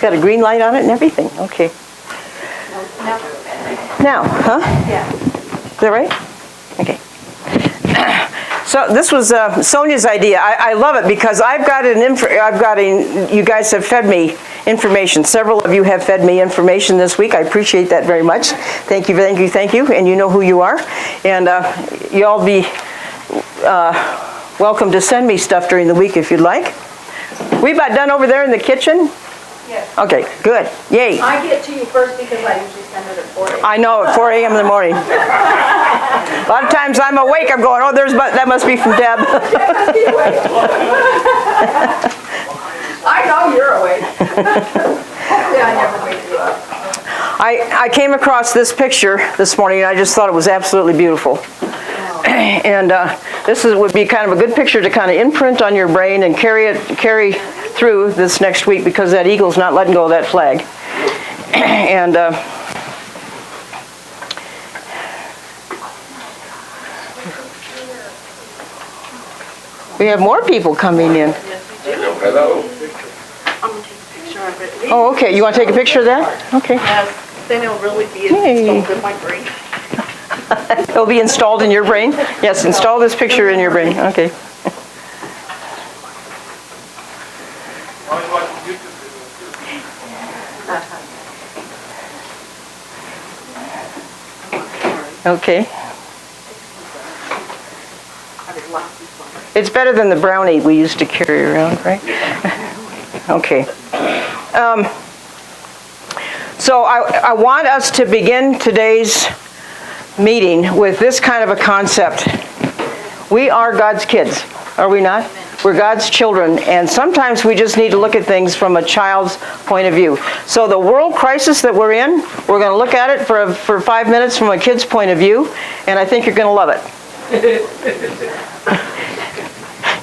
got a green light on it and everything. Okay. Now, huh? Yeah. Is that right? Okay. So this was Sonia's idea. I love it because you guys have fed me information. Several of you have fed me information this week. I appreciate that very much. Thank you, thank you, thank you. And you know who you are. And you all be welcome to send me stuff during the week if you'd like. We about done over there in the kitchen? Yes. Okay, good. Yay. I get to you first because I usually send it at 4 a.m. I know, at 4 a.m. in the morning. A lot of times I'm awake, I'm going, oh, that must be from Deb. I know you're awake. Hopefully I never wake you up. I came across this picture this morning and I just thought it was absolutely beautiful. And this would be kind of a good picture to kind of imprint on your brain and carry through this next week because that eagle's not letting go of that flag. And we have more people coming in. Hello. I'm going to take a picture of it. Oh, okay. You want to take a picture of that? Okay. Yes. Then it'll really be Hey. installed in my brain. It'll be installed in your brain? Yes, install this picture in your brain. Okay. Okay. It's better than the brownie we used to carry around, right? Okay. So I want us to begin today's meeting with this kind of a concept. We are God's kids, are we not? We're God's children, and sometimes we just need to look at things from a child's point of view. So the world crisis that we're in, we're going to look at it for 5 minutes from a kid's point of view, and I think you're going to love it.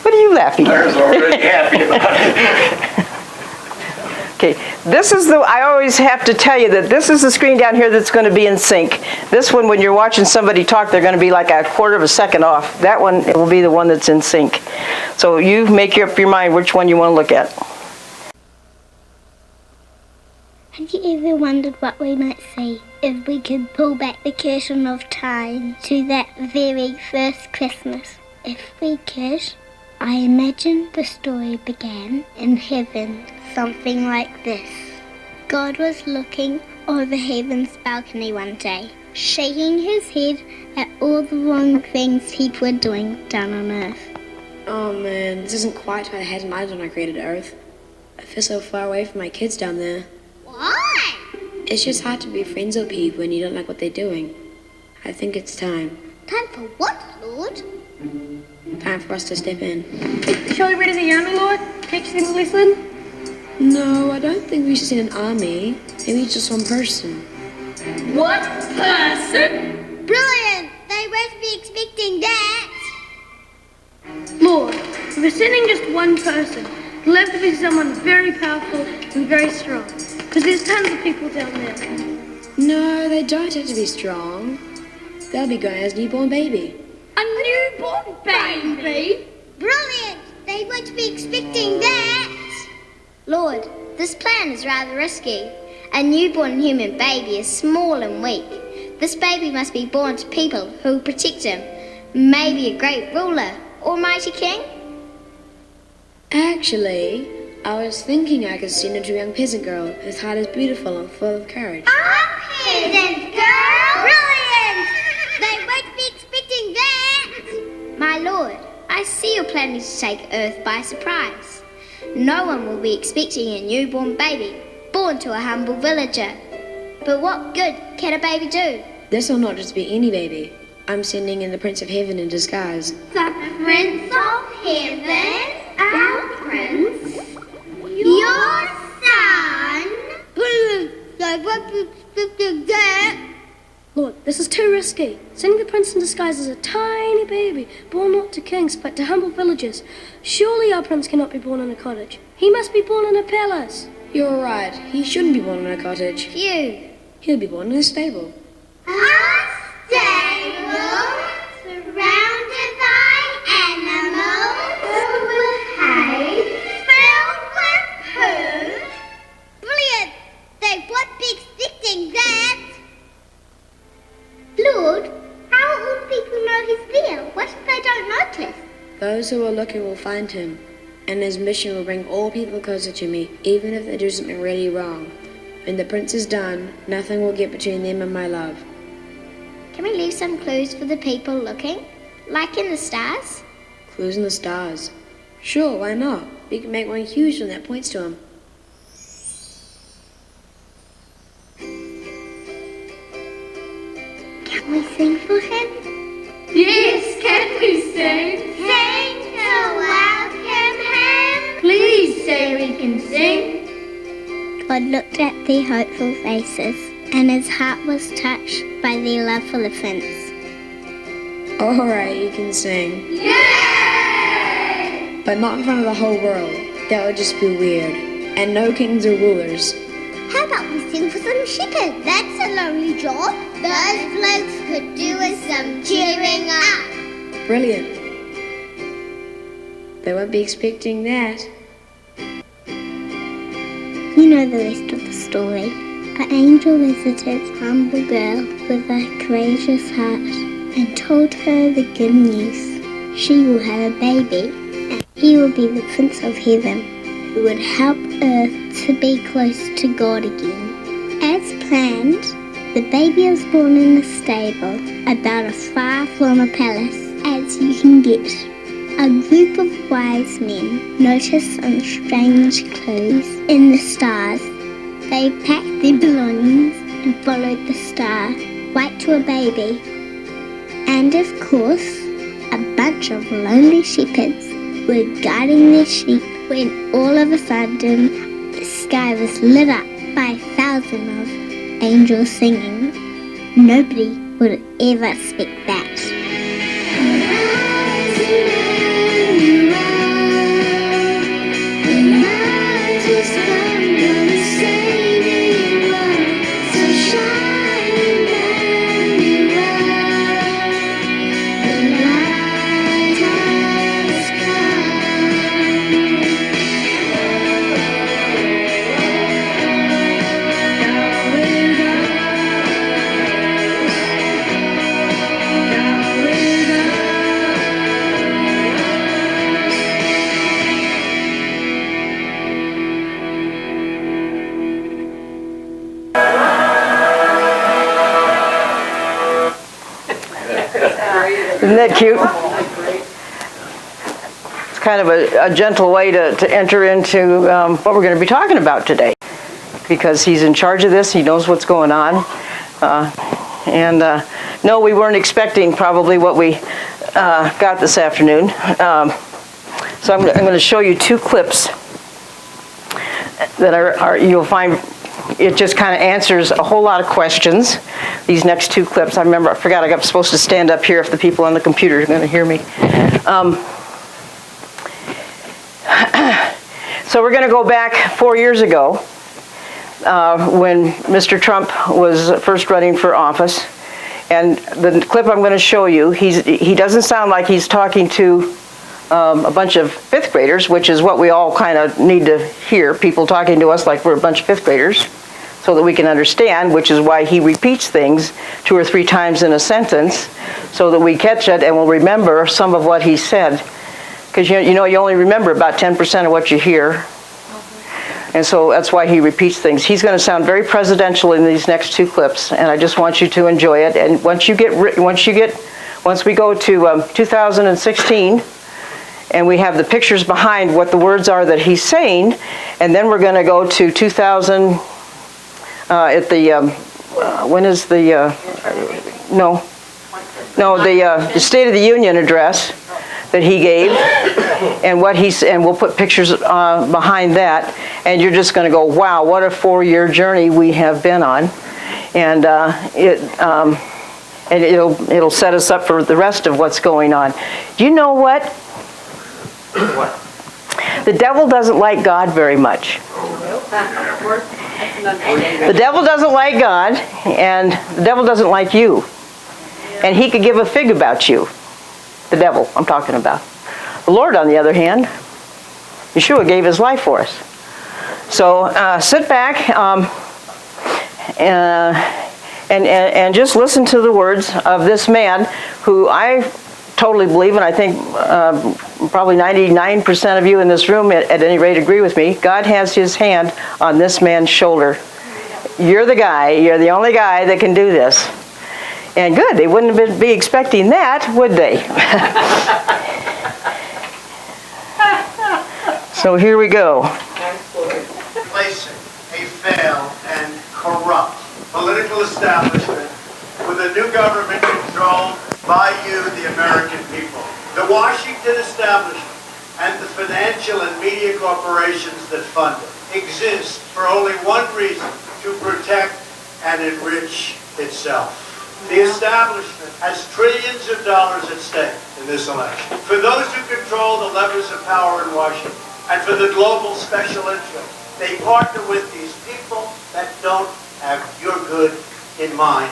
What are you laughing at? I was already happy about it. Okay, I always have to tell you that this is the screen down here that's going to be in sync. This one, when you're watching somebody talk, they're going to be like a quarter of a second off. That one will be the one that's in sync. So you make up your mind which one you want to look at. Have you ever wondered what we might see if we could pull back the curtain of time to that very first Christmas? If we could, I imagine the story began in heaven, something like this. God was looking over heaven's balcony one day, shaking his head at all the wrong things people were doing down on earth. Oh man, this isn't quite what I had in mind when I created Earth. I feel so far away from my kids down there. Why? It's just hard to be friends with people when you don't like what they're doing. I think it's time. Time for what, Lord? Time for us to step in. Shall we read as a army, Lord? Teach them a lesson? No, I don't think we should send an army. Maybe just one person. What person? Brilliant! They won't be expecting that. Lord, if we're sending just one person, it'll have to be someone very powerful and very strong. Because there's tons of people down there. No, they don't have to be strong. They'll be going as a newborn baby. A newborn baby? Brilliant! They won't be expecting that. Lord, this plan is rather risky. A newborn human baby is small and weak. This baby must be born to people who will protect him. Maybe a great ruler or mighty king? Actually, I was thinking I could send it to a young peasant girl whose heart is beautiful and full of courage. A peasant girl? Brilliant! They won't be expecting that. My lord, I see you're planning to take Earth by surprise. No one will be expecting a newborn baby born to a humble villager. But what good can a baby do? This will not just be any baby. I'm sending in the Prince of Heaven in disguise. The Prince of Heaven? Our Prince? Your son? I won't be expecting that. Lord, this is too risky. Sending the prince in disguise as a tiny baby, born not to kings, but to humble villagers. Surely our prince cannot be born in a cottage. He must be born in a palace. You're right. He shouldn't be born in a cottage. Phew. He'll be born in a stable. A stable surrounded by animals filled with hay, filled with poo. Brilliant! Those who are looking will find him, and his mission will bring all people closer to me, even if they do something really wrong. When the prince is done, nothing will get between them and my love. Can we leave some clues for the people looking? Like in the stars? Clues in the stars. Sure, why not? We can make one huge one that points to him. Can we sing for him? Yes, can we sing? Sing to welcome him. Please say we can sing. God looked at their hopeful faces, and his heart was touched by their love for the prince. Alright, you can sing. Yay! But not in front of the whole world. That would just be weird. And no kings or rulers. How about we sing for some shepherds? That's a lonely job. Those blokes could do with some cheering up. Brilliant. They won't be expecting that. You know the rest of the story. An angel visited a humble girl with a courageous heart and told her the good news. She will have a baby, and he will be the Prince of Heaven, who would help Earth to be close to God again. As planned, the baby was born in a stable about as far from a palace as you can get. A group of wise men noticed some strange clues in the stars. They packed their belongings and followed the star right to a baby. And of course, a bunch of lonely shepherds were guiding their sheep when all of a sudden the sky was lit up by 1,000 of angels singing. Nobody would ever expect that. Isn't that cute? It's kind of a gentle way to enter into what we're going to be talking about today, because he's in charge of this. He knows what's going on. No, we weren't expecting probably what we got this afternoon. So I'm going to show you two clips that are you'll find it just kind of answers a whole lot of questions. These next two clips, I forgot I was supposed to stand up here if the people on the computer are going to hear me. So we're going to go back 4 years ago when Mr. Trump was first running for office. And the clip I'm going to show you, he doesn't sound like he's talking to a bunch of fifth graders, which is what we all kind of need to hear, people talking to us like we're a bunch of fifth graders, so that we can understand, which is why he repeats things 2 or 3 times in a sentence, so that we catch it and we'll remember some of what he said. Because you only remember about 10% of what you hear. And so that's why he repeats things. He's going to sound very presidential in these next 2 clips, and I just want you to enjoy it. And once we go to 2016, and we have the pictures behind what the words are that he's saying, and then we're going to go to 2000 at the when is the the State of the Union address that he gave, and we'll put pictures behind that, and you're just going to go, wow, what a 4-year journey we have been on, and it'll set us up for the rest of what's going on. Do you know what? The devil doesn't like God very much. The devil doesn't like God, and the devil doesn't like you. And he could give a fig about you. The devil, I'm talking about. The Lord, on the other hand, Yeshua gave his life for us. So sit back and just listen to the words of this man who I totally believe, and I think probably 99% of you in this room at any rate agree with me, God has his hand on this man's shoulder. You're the guy, you're the only guy that can do this. And good, they wouldn't be expecting that, would they? So here we go. Replacing a failed and corrupt political establishment with a new government controlled by you, the American people. The Washington establishment and the financial and media corporations that fund it exist for only one reason: to protect and enrich itself. The establishment has trillions of dollars at stake in this election. For those who control the levers of power in Washington, and for the global special interests, they partner with these people that don't have your good in mind.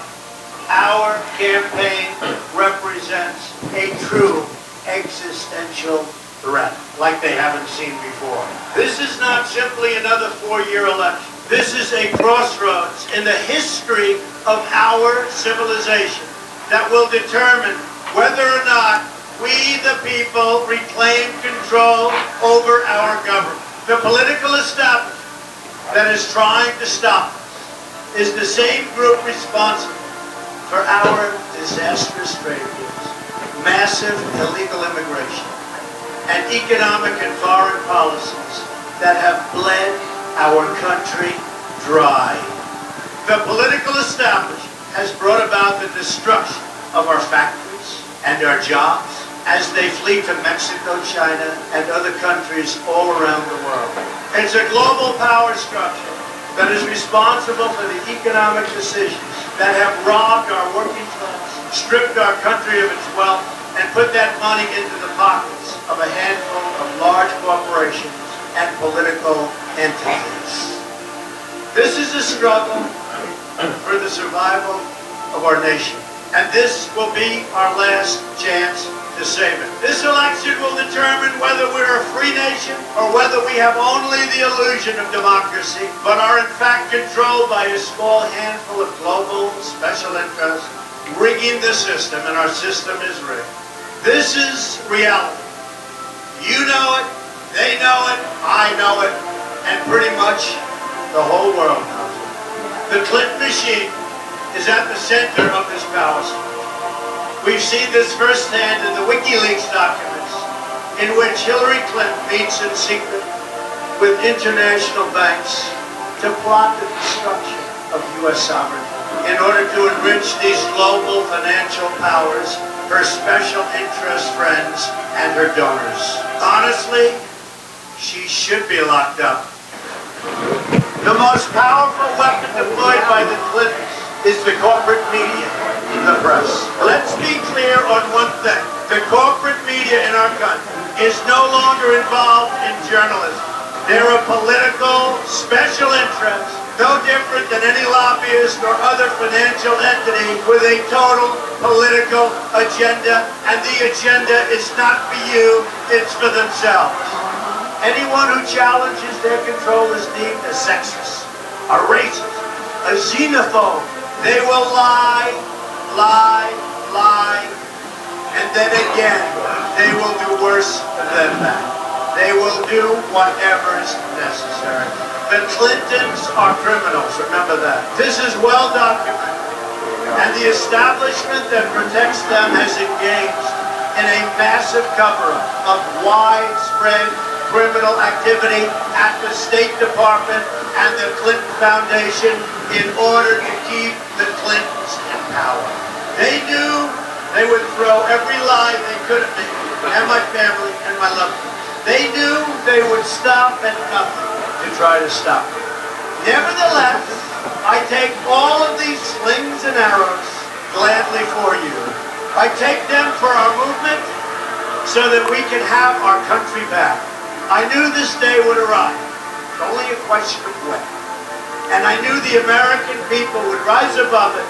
Our campaign represents a true existential threat, like they haven't seen before. This is not simply another 4-year election. This is a crossroads in the history of our civilization that will determine whether or not we, the people, reclaim control over our government. The political establishment that is trying to stop us is the same group responsible for our disastrous trade deals, massive illegal immigration, and economic and foreign policies that have bled our country dry. The political establishment has brought about the destruction of our factories and our jobs as they flee to Mexico, China, and other countries all around the world. It's a global power structure that is responsible for the economic decisions that have robbed our working class, stripped our country of its wealth, and put that money into the pockets of a handful of large corporations and political entities. This is a struggle for the survival of our nation, and this will be our last chance to save it. This election will determine whether we're a free nation or whether we have only the illusion of democracy, but are in fact controlled by a small handful of global special interests rigging the system, and our system is rigged. This is reality. You know it, they know it, I know it, and pretty much the whole world knows it. The Clinton machine is at the center of this power struggle. We've seen this firsthand in the WikiLeaks documents, in which Hillary Clinton meets in secret with international banks to plot the destruction of U.S. sovereignty in order to enrich these global financial powers, her special interest friends, and her donors. Honestly, she should be locked up. The most powerful weapon deployed by the Clintons is the corporate media, the press. Let's be clear on one thing. The corporate media in our country is no longer involved in journalism. They're a political special interest, no different than any lobbyist or other financial entity with a total political agenda, and the agenda is not for you, it's for themselves. Anyone who challenges their control is deemed a sexist, a racist, a xenophobe. They will lie, lie, lie, and then again, they will do worse than that. They will do whatever is necessary. The Clintons are criminals, remember that. This is well documented, and the establishment that protects them has engaged in a massive cover-up of widespread criminal activity at the State Department and the Clinton Foundation in order to keep the Clintons in power. They knew they would throw every lie they could at me and my family and my loved ones. They knew they would stop at nothing to try to stop me. Nevertheless, I take all of these slings and arrows gladly for you. I take them for our movement so that we can have our country back. I knew this day would arrive. It's only a question of when. And I knew the American people would rise above it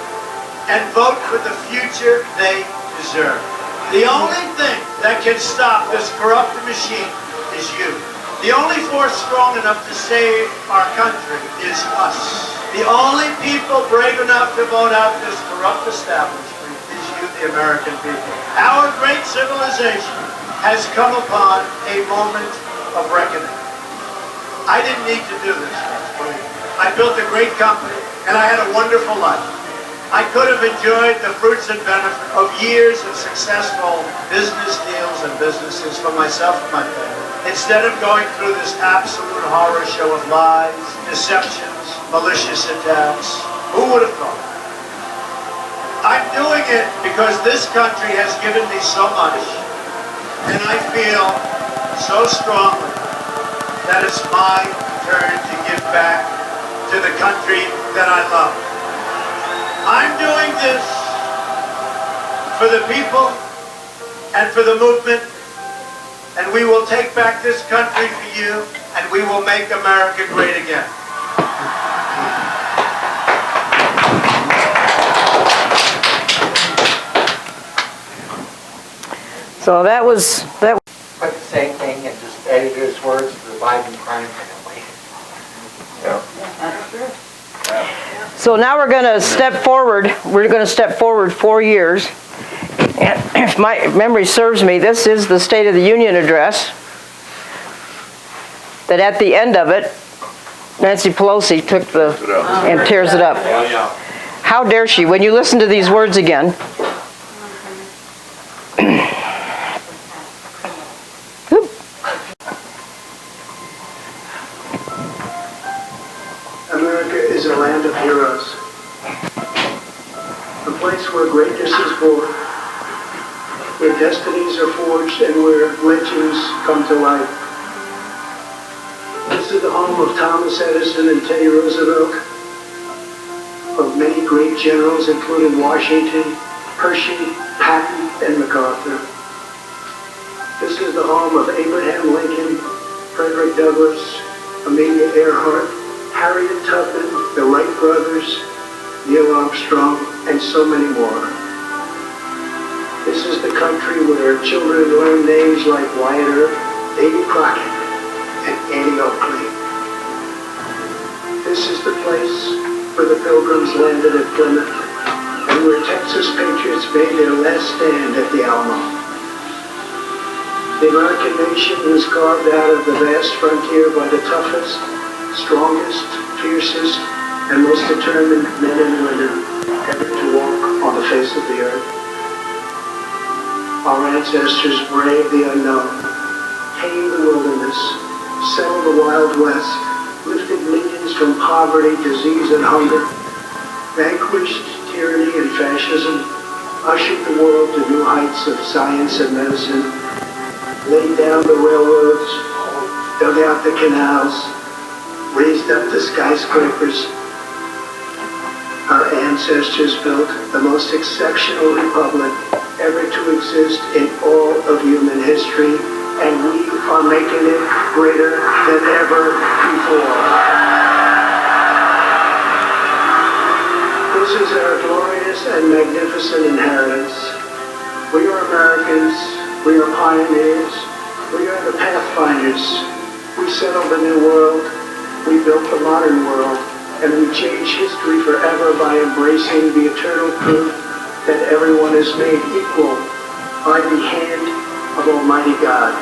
and vote for the future they deserve. The only thing that can stop this corrupt machine is you. The only force strong enough to save our country is us. The only people brave enough to vote out this corrupt establishment is you, the the American people. Our great civilization has come upon a moment of reckoning. I didn't need to do this, believe me. I built a great company, and I had a wonderful life. I could have enjoyed the fruits and benefit of years of successful business deals and businesses for myself and my family. Instead of going through this absolute horror show of lies, deceptions, malicious attacks, who would have thought? I'm doing it because this country has given me so much, and I feel so strongly that it's my turn to give back to the country that I love. I'm doing this for the people and for the movement, and we will take back this country for you, and we will make America great again. So that was Put the same thing and just edit his words to the Biden crime family. That's true. So now we're going to step forward. We're going to step forward 4 years. And if my memory serves me, this is the State of the Union address. That at the end of it, Nancy Pelosi took and tears it up. How dare she? When you listen to these words again. America is a land of heroes. A place where greatness is born, where destinies are forged, and where legends come to life. This is the home of Thomas Edison and Teddy Roosevelt, of many great generals, including Washington, Hershey, Patton, and MacArthur. This is the home of Abraham Lincoln, Frederick Douglass, Amelia Earhart, Harriet Tubman, the Wright brothers, Neil Armstrong, and so many more. This is the country where children learn names like Wyatt Earp, Davy Crockett, and Annie Oakley. This is the place where the Pilgrims landed at Plymouth, and where Texas patriots made their last stand at the Alamo. The American nation was carved out of the vast frontier by the toughest, strongest, fiercest, and most determined men and women ever to walk on the face of the earth. Our ancestors braved the unknown, tamed the wilderness, settled the Wild West, lifted millions from poverty, disease, and hunger, vanquished tyranny and fascism, ushered the world to new heights of science and medicine, laid down the railroads, dug out the canals, raised up the skyscrapers. Our ancestors built the most exceptional republic ever to exist in all of human history, and we are making it greater than ever before. This is our glorious and magnificent inheritance. We are Americans, we are pioneers, we are the pathfinders. We settled the new world, we built the modern world, and we change history forever by embracing the eternal truth that everyone is made equal by the hand of Almighty God.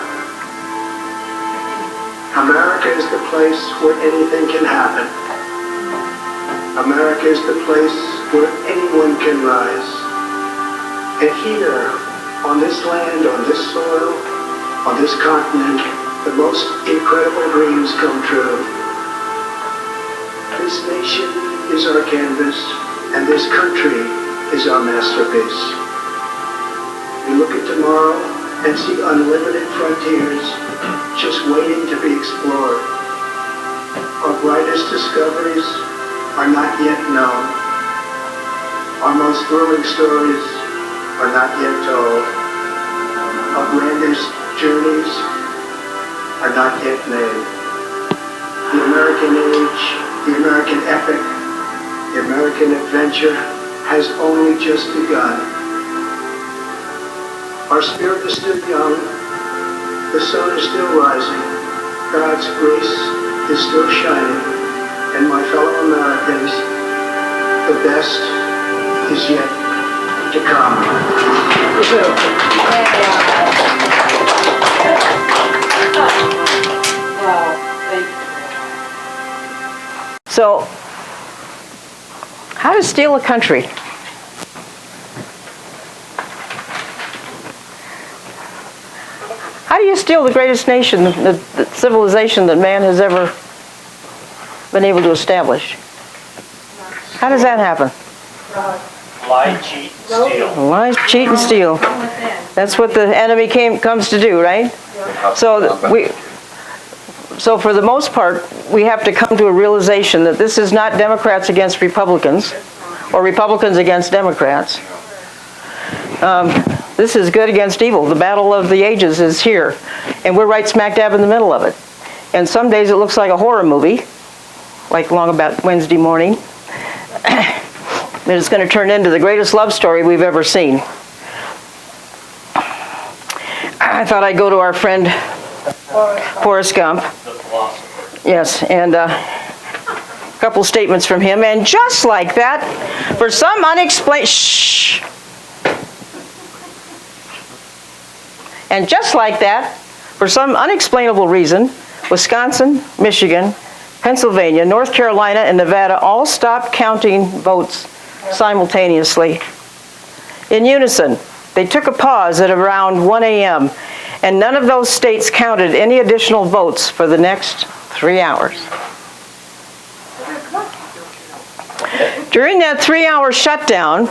America is the place where anything can happen. America is the place where anyone can rise. And here, on this land, on this soil, on this continent, the most incredible dreams come true. This nation is our canvas, and this country is our masterpiece. We look at tomorrow and see unlimited frontiers just waiting to be explored. Our brightest discoveries are not yet known. Our most thrilling stories are not yet told. Our grandest journeys are not yet made. The American age, the American epic, the American adventure has only just begun. Our spirit is still young, the sun is still rising, God's grace is still shining, and my fellow Americans, the best is yet to come. Wow, thank you. So, how to steal a country? How do you steal the greatest nation, the civilization that man has ever been able to establish? How does that happen? Lie, cheat, steal. Lie, cheat, and steal. That's what the enemy comes to do, right? So for the most part, we have to come to a realization that this is not Democrats against Republicans, or Republicans against Democrats. This is good against evil. The battle of the ages is here, and we're right smack dab in the middle of it. And some days it looks like a horror movie, like along about Wednesday morning. And it's going to turn into the greatest love story we've ever seen. I thought I'd go to our friend Forrest Gump. Yes, and a couple statements from him. And just like that, for some unexplained... Shh! And just like that, for some unexplainable reason, Wisconsin, Michigan, Pennsylvania, North Carolina, and Nevada all stopped counting votes simultaneously. In unison, they took a pause at around 1 a.m., and none of those states counted any additional votes for the next 3 hours. During that 3-hour shutdown,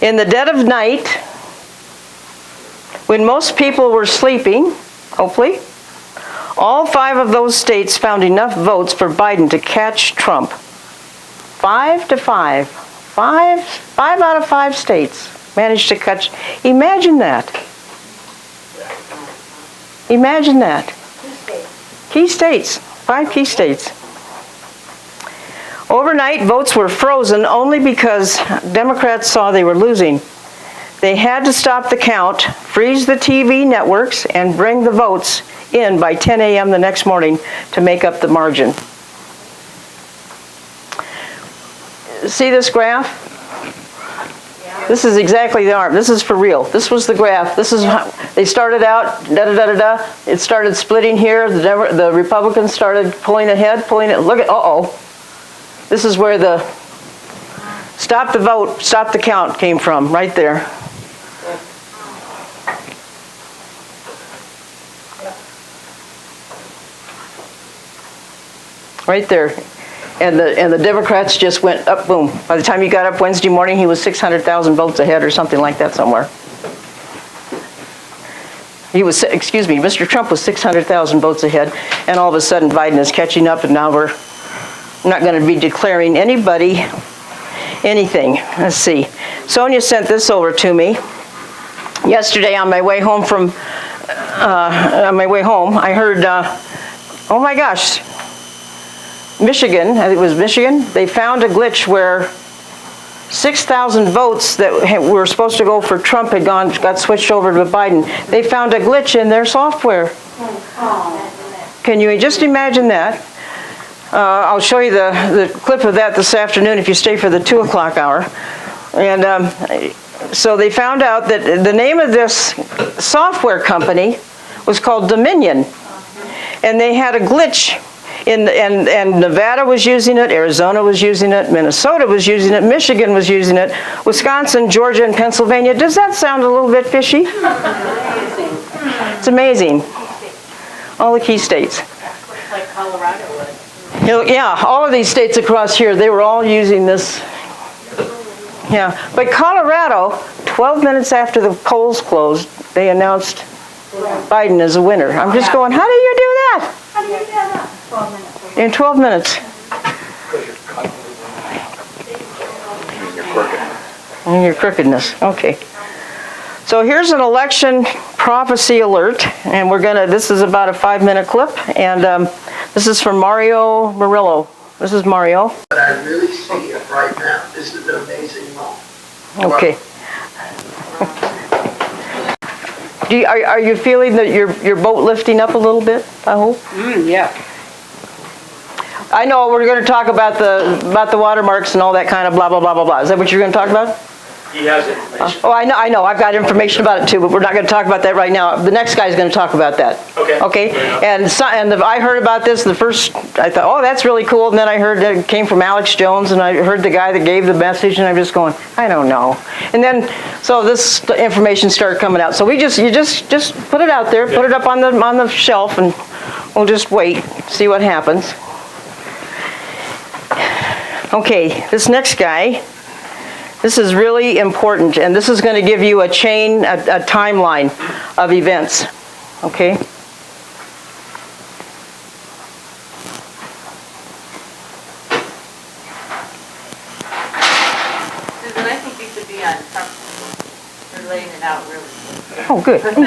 in the dead of night, when most people were sleeping, hopefully, all 5 of those states found enough votes for Biden to catch Trump. 5 to 5. 5 out of 5 states managed to catch. Imagine that. Imagine that. Key states. 5 key states. Overnight, votes were frozen only because Democrats saw they were losing. They had to stop the count, freeze the TV networks, and bring the votes in by 10 a.m. the next morning to make up the margin. See this graph? This is exactly the arm. This is for real. This was the graph. This is how they started out, da-da-da-da-da. It started splitting here. The Republicans started pulling ahead, pulling it. Look at, uh-oh. This is where the stop the vote, stop the count came from, right there. Right there. And the Democrats just went up, boom. By the time he got up Wednesday morning, he was 600,000 votes ahead or something like that somewhere. He was, excuse me, Mr. Trump was 600,000 votes ahead, and all of a sudden Biden is catching up, and now we're not going to be declaring anybody anything. Let's see. Sonia sent this over to me. Yesterday on my way home I heard, oh my gosh, Michigan, I think it was Michigan, they found a glitch where 6,000 votes that were supposed to go for Trump got switched over to Biden. They found a glitch in their software. Can you just imagine that? I'll show you the clip of that this afternoon if you stay for the 2 o'clock hour. And so they found out that the name of this software company was called Dominion. And they had a glitch. And Nevada was using it, Arizona was using it, Minnesota was using it, Michigan was using it, Wisconsin, Georgia, and Pennsylvania. Does that sound a little bit fishy? It's amazing. All the key states. Like Colorado was. Yeah, all of these states across here, they were all using this. Yeah, but Colorado, 12 minutes after the polls closed, they announced Biden as a winner. I'm just going, how do you do that? How do you do that? 12 minutes. In 12 minutes. And your crookedness. Okay. So here's an election prophecy alert, and this is about a 5-minute clip, and this is from Mario Murillo. This is Mario. But I really see it right now. This is an amazing moment. Okay. Are you feeling that your boat lifting up a little bit, I hope? Yeah. I know we're going to talk about the watermarks and all that kind of blah, blah, blah, blah, blah. Is that what you're going to talk about? He has information. Oh, I know, I've got information about it too, but we're not gonna talk about that right now. The next guy's gonna talk about that. Okay. Okay, I heard about this, I thought, oh, that's really cool, and then I heard that it came from Alex Jones, and I heard the guy that gave the message, and I'm just going, I don't know. And then, so this information started coming out, so you just put it out there, put it up on the shelf, and we'll just wait, see what happens. Okay, this next guy, this is really important, and this is going to give you a timeline of events, okay? Susan, I think you should be on top. You're laying it out really good. Oh, good, thank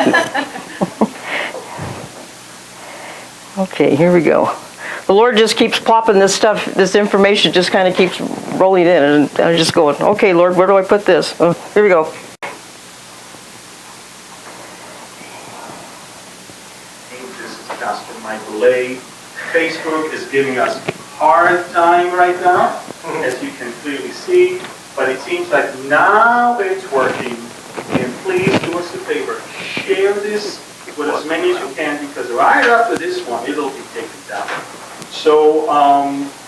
you. Okay, here we go. The Lord just keeps plopping this information just kind of keeps rolling in, and I'm just going, okay, Lord, where do I put this? Oh, here we go. This is Pastor Michael Lay. Facebook is giving us a hard time right now, as you can clearly see, but it seems like now it's working. And please do us a favor, share this with as many as you can, because right after this one, it'll be taken down. So,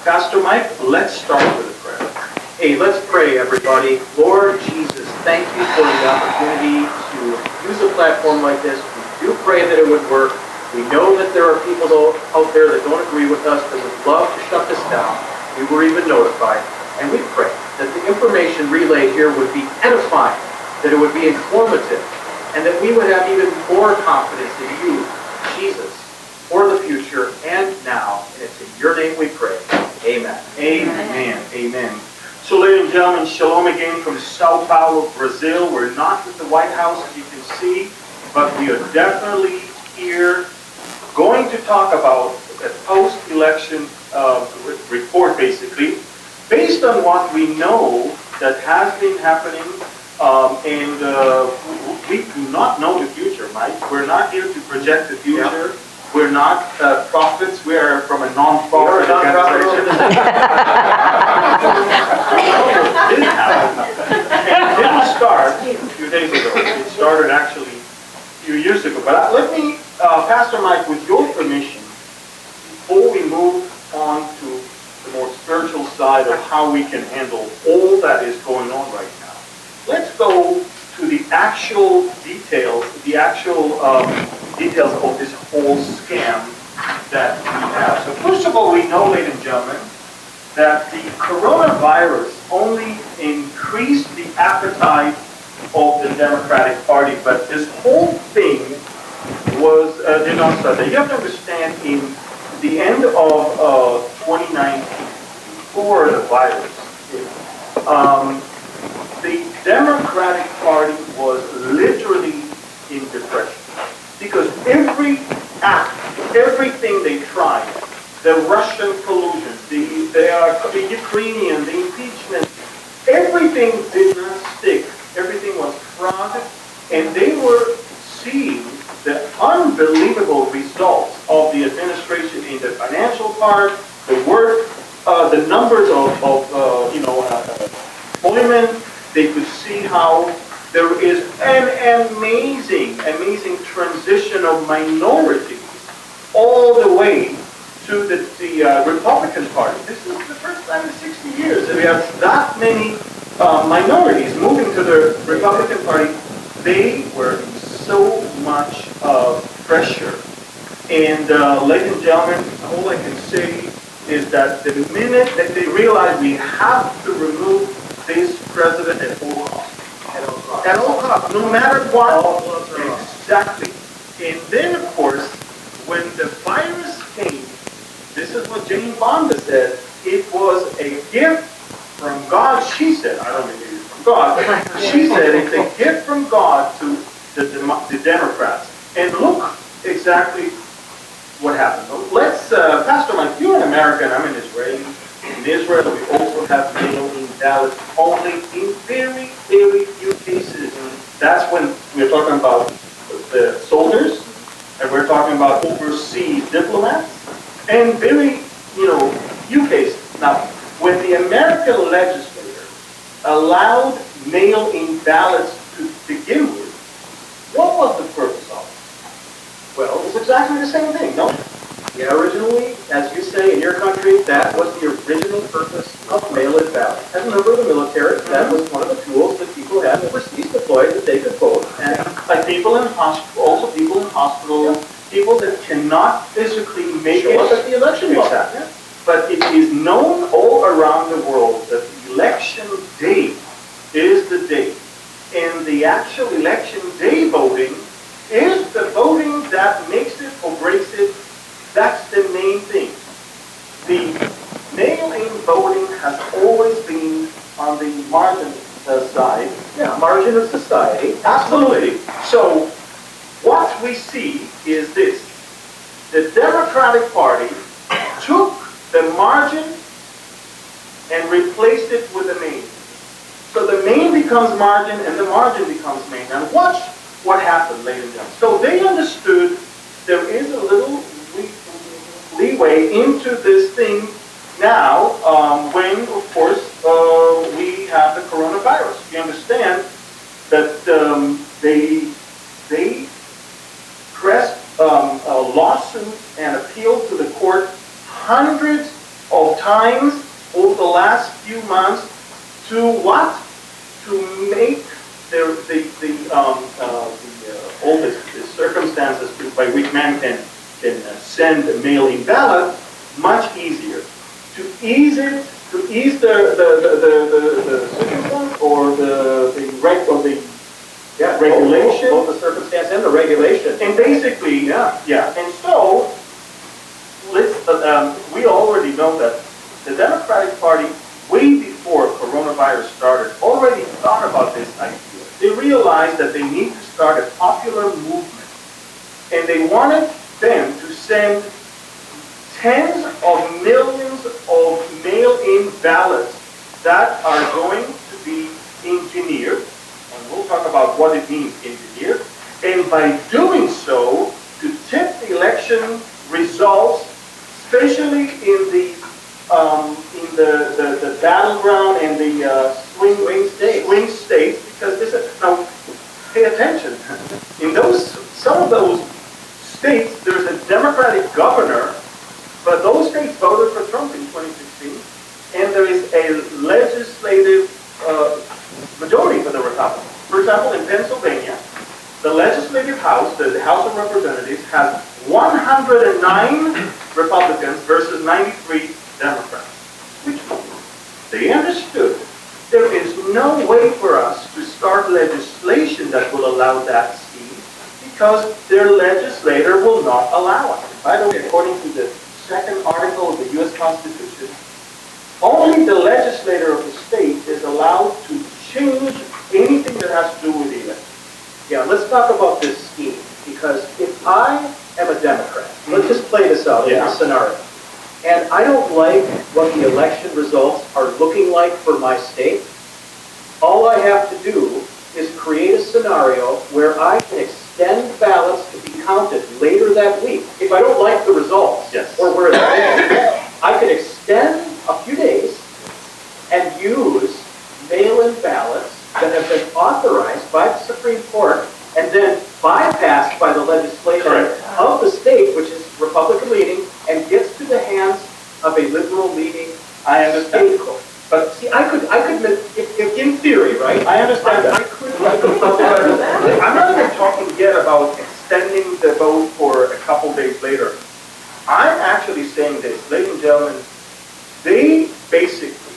Pastor Mike, let's start with a prayer. Hey, let's pray, everybody. Lord Jesus, thank you for the opportunity to use a platform like this. We do pray that it would work. We know that there are people out there that don't agree with us, that would love to shut this down. We were even notified. And we pray that the information relayed here would be edifying, that it would be informative, and that we would have even more confidence in you, Jesus, for the future and now. And it's in your name we pray. Amen. Amen. Amen. So, ladies and gentlemen, shalom again from Sao Paulo, Brazil. We're not at the White House, as you can see, but we are definitely here going to talk about a post-election report, basically, based on what we know that has been happening. We do not know the future, Mike. We're not here to project the future. Yeah. We're not prophets. We are from a non-profit organization. It didn't happen. And it didn't start a few days ago. It started actually a few years ago. But let me, Pastor Mike, with your permission, before we move on to the more spiritual side of how we can handle all that is going on right now, let's go to the actual details, details of this whole scam that we have. So first of all, we know, ladies and gentlemen, that the coronavirus only increased the appetite of the Democratic Party, but this whole thing was did not start there. You have to understand, in the end of 2019, before the virus hit, the Democratic Party was literally in depression. Because every act, everything they tried, the Russian collusion, the Ukrainian, the impeachment, everything did not stick. Everything was fraud, and they were seeing the unbelievable results of the administration in the financial part, the work, the numbers of employment. They could see how there is an amazing transition of minorities all the way to the Republican Party. This is the first time in 60 years that we have that many minorities moving to the Republican Party. They were in so much pressure. And ladies and gentlemen, all I can say is that the minute that they realize we have to remove this president at all costs, at all costs, no matter what. Exactly. And then, of course, when the virus came, this is what Jane Fonda said, it was a gift from God. She said, I don't believe it's from God, but she said it's a gift from God to the Democrats. And look exactly what happened. Let's, Pastor Mike, you're an American, I'm an Israeli. In Israel, we also have mail-in ballots only in very, very few cases. That's when we're talking about the soldiers, and we're talking about overseas diplomats, and very, few cases. Now, when the American legislature allowed mail-in ballots to begin with, what was the purpose of it? Well, it's exactly the same thing, no? Yeah, originally, as you say, in your country, that was the original purpose of mail-in ballots. As a member of the military, that was one of the tools that people had overseas deployed that they could vote. And like people in hospital, also people in hospital, people that cannot physically make Show it up at the election box. Exactly. But it is known all around the world that election day is the day. And the actual election day voting is the voting that makes it or breaks it. That's the main thing. The mail-in voting has always been on the margin side. Yeah, margin of society. Absolutely. So what we see is this. The Democratic Party took the margin and replaced it with the main. So the main becomes margin and the margin becomes main. And watch what happened, ladies and gentlemen. So they understood there is a little leeway into this thing now when, of course, we have the coronavirus. You understand that they pressed a lawsuit and appealed to the court hundreds of times over the last few months to what? To make all the circumstances by which man can send a mail-in ballot much easier. To ease it, to ease the circumstance or the regulation. Both the circumstance and the regulation. And basically, yeah. And so, we already know that the Democratic Party, way before coronavirus started, already thought about this idea. They realized that they need to start a popular movement. And they wanted them to send tens of millions of mail-in ballots that are going to be engineered. And we'll talk about what it means, engineered. And by doing so, to tip the election results, especially in the battleground and the swing states, because this is, now pay attention. In some of those states, there's a Democratic governor, but those states voted for Trump in 2016, and there is a legislative majority for the Republicans. For example, in Pennsylvania, the legislative house, the House of Representatives, has 109 Republicans versus 93 Democrats. Which means they understood there is no way for us to start legislation that will allow that scheme because their legislator will not allow it. By the way, according to the second article of the U.S. Constitution, only the legislator of the state is allowed to change anything that has to do with the election. Yeah, let's talk about this scheme, because if I am a Democrat, let's just play this out in this scenario, and I don't like what the election results are looking like for my state, all I have to do is create a scenario where I can extend ballots to be counted later that week. If I don't like the results, or where it's at, I can extend a few days and use mail-in ballots that have been authorized by the Supreme Court and then bypassed by the legislature of the state, which is Republican-leaning, and gets to the hands of a liberal-leaning state court. But see, I could, if in theory, right? I understand that. I'm not even talking yet about extending the vote for a couple days later. I'm actually saying this, ladies and gentlemen, they basically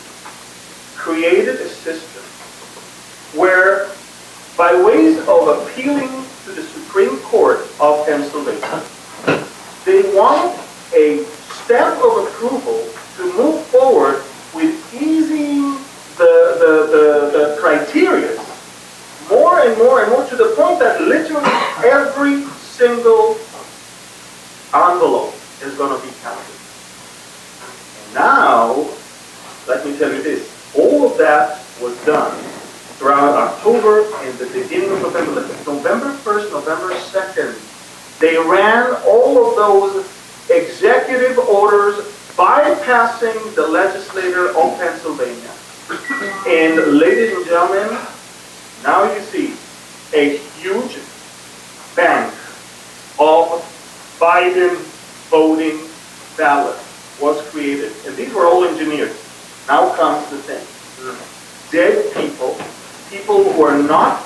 created a system where, by ways of appealing to the Supreme Court of Pennsylvania, they want a stamp of approval to move forward with easing the criteria more and more and more, to the point that literally every single envelope is going to be counted. And now, let me tell you this, all of that was done throughout October and the beginning of November. November 1st, November 2nd, they ran all of those executive orders bypassing the legislator of Pennsylvania. And ladies and gentlemen, Now you see a huge bank of Biden voting ballots was created. And these were all engineered. Now comes the thing. Dead people, people who are not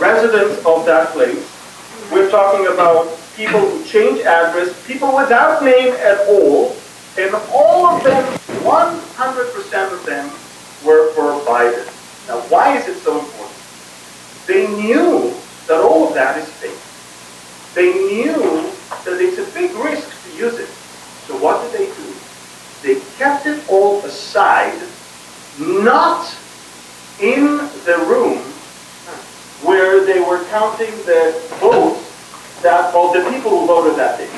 residents of that place. We're talking about people who change address, people without name at all, and all of them, 100% of them, were for Biden. Now, why is it so important? They knew that all of that is fake. They knew that it's a big risk to use it. So what did they do? They kept it all aside, not in the room where they were counting the votes of the people who voted that day.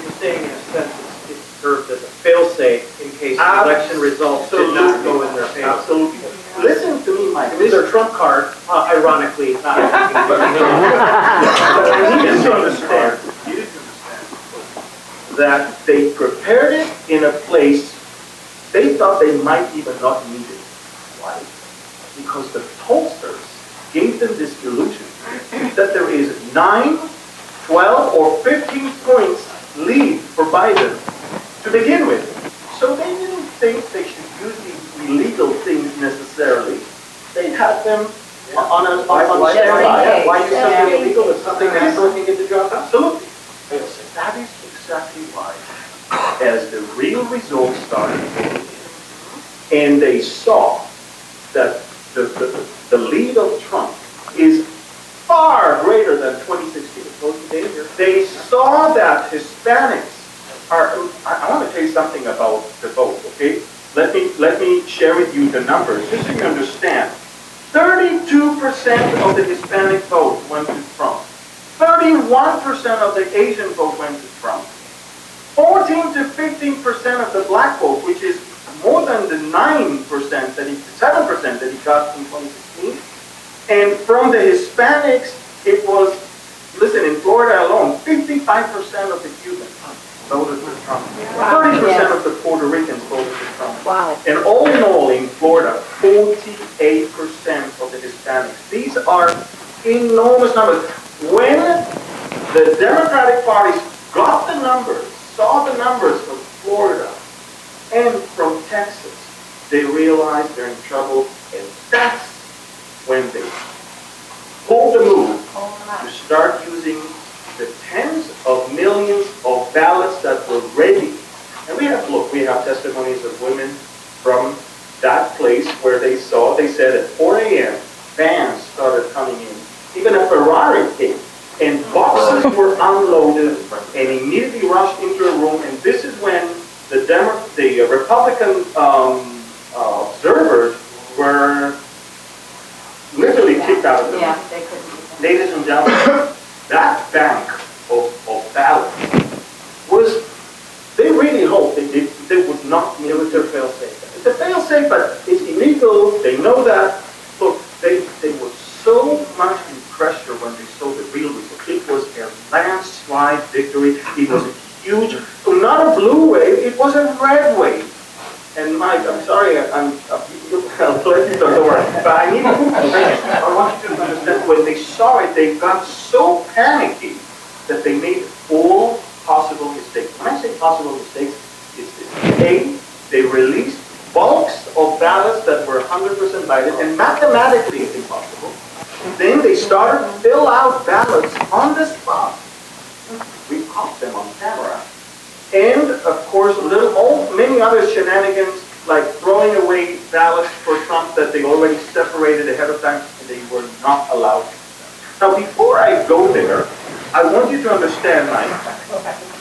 You're saying in a sense it served as a fail-safe in case the election results did not go in their favor. Absolutely. Listen to me, Mike. It was their trump card, ironically. Not You need to understand that they prepared it in a place they thought they might even not need it. Why? Because the pollsters gave them this illusion that there is 9, 12, or 15 points lead for Biden to begin with. So they didn't think they should use these illegal things necessarily. They had them on standby. Why use something illegal if something natural can get the job done? Absolutely. That is exactly why, as the real results started rolling in, and they saw that the lead of Trump is far greater than 2016. They saw that Hispanics are. I want to tell you something about the vote. Okay, let me share with you the numbers just so you understand. 32% of the Hispanic vote went to Trump. 31% of the Asian vote went to Trump. 14 to 15% of the black vote, which is more than the 7% that he got in 2016. And from the Hispanics, it was, listen, in Florida alone, 55% of the Cubans voted for Trump. 30% of the Puerto Ricans voted for Trump. Wow. And all in all, in Florida, 48% of the Hispanics. These are enormous numbers. When the Democratic parties got the numbers, saw the numbers from Florida and from Texas, they realized they're in trouble, and that's when they pulled the move to start using the tens of millions of ballots that were ready. And we have testimonies of women from that place where they said at 4 a.m., vans started coming in. Even a Ferrari came, and boxes were unloaded and immediately rushed into a room. And this is when the Republican observers were literally kicked out of the room. Yeah, they couldn't. Ladies and gentlemen, that bank of ballots was, they really hoped they would not need it. Was their fail-safe. It's a fail-safe, but it's illegal. They know that. Look, they were so much in pressure when they saw the real result. It was a landslide victory. It was a huge, not a blue wave, it was a red wave. And Mike, I'm sorry, I'll let you talk over, but I need to finish. I want you to understand, when they saw it, they got so panicky that they made all possible mistakes. When I say possible mistakes, it's this. A, they released bulks of ballots that were 100% Biden, and mathematically it's impossible. Then they started to fill out ballots on the spot. We caught them on camera. And, of course, many other shenanigans, like throwing away ballots for Trump that they already separated ahead of time, and they were not allowed to. Now, before I go there, I want you to understand, Mike,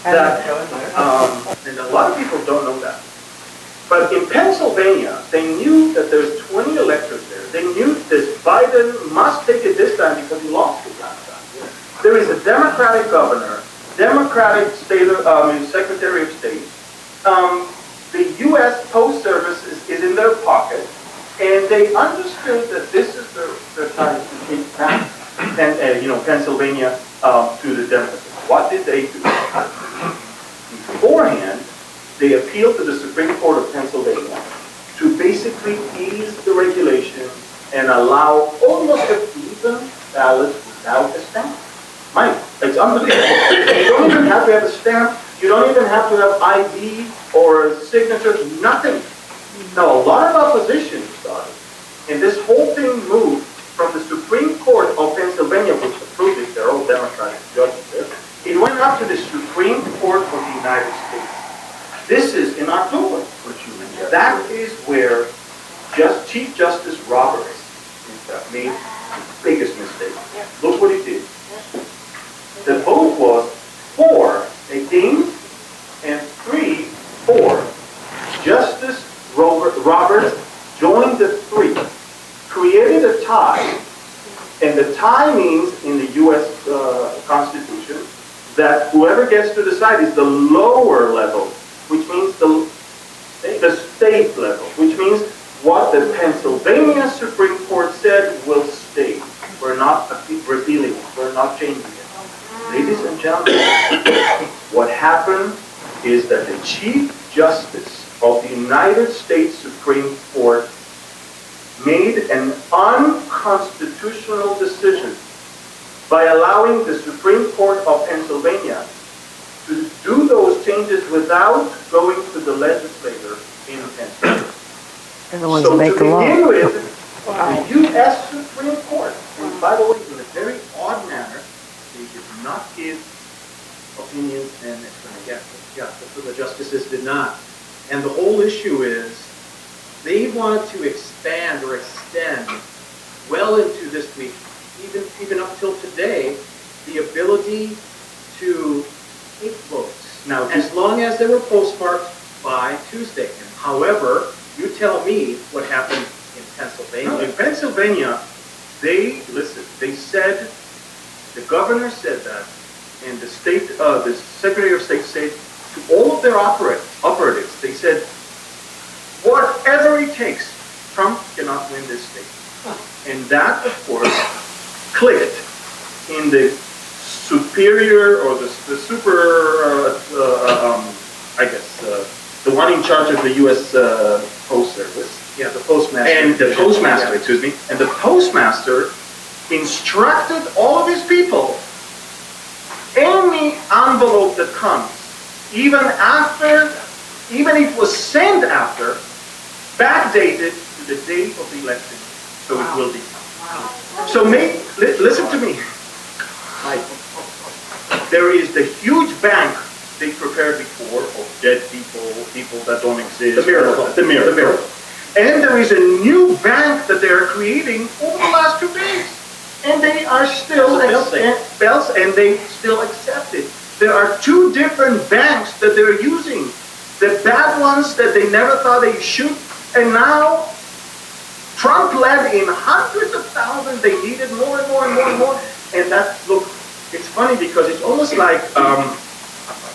that, and a lot of people don't know that, but in Pennsylvania, they knew that there's 20 electors there. They knew that Biden must take it this time because he lost it last time. There is a Democratic governor, Democratic Secretary of State. The U.S. Post Service is in their pocket, and they understood that this is their time to take back Pennsylvania to the Democrats. What did they do? Beforehand, they appealed to the Supreme Court of Pennsylvania to basically ease the regulations and allow almost an even ballot without a stamp. Mike, it's unbelievable. You don't even have to have a stamp. You don't even have to have ID or signatures, nothing. Now, a lot of opposition started, and this whole thing moved from the Supreme Court of Pennsylvania, which approved it, they're all Democratic judges there. It went up to the Supreme Court of the United States. This is in October. That is where Chief Justice Roberts, in fact, made the biggest mistake. Look what he did. The vote was 4 against and 3 for. Justice Roberts joined the 3, created a tie, and the tie means in the U.S. Constitution that whoever gets to decide is the lower level, which means the state level, which means what the Pennsylvania Supreme Court said will stay. We're not repealing it. We're not changing it. Ladies and gentlemen, what happened is that the Chief Justice of the United States Supreme Court made an unconstitutional decision by allowing the Supreme Court of Pennsylvania to do those changes without going to the legislature in Pennsylvania. They're the ones So that make to the law. begin with, the U.S. Supreme Court, and by the way, in a very odd manner, they did not give opinions and explanations. Yeah, the justices did not. And the whole issue is they wanted to expand or extend well into this week, even up till today, the ability to take votes. Now, as long as they were postmarked by Tuesday. However, you tell me what happened in Pennsylvania. In Pennsylvania, they said, the governor said that, and the Secretary of State said to all of their operatives, they said, whatever it takes, Trump cannot win this state. And that, of course, clicked in the superior or the super, the one in charge of the U.S. Post Service. Yeah, the postmaster. And the postmaster, excuse me. And the postmaster instructed all of his people, any envelope that comes, even if it was sent after, backdated to the date of the election, so it will be. So listen to me. There is the huge bank they prepared before of dead people that don't exist. The miracle. The miracle. And there is a new bank that they are creating over the last 2 days. And they are still and they still accept it. There are 2 different banks that they're using. The bad ones that they never thought they should, and now Trump led in hundreds of thousands. They needed more and more and more and more. And it's funny because it's almost like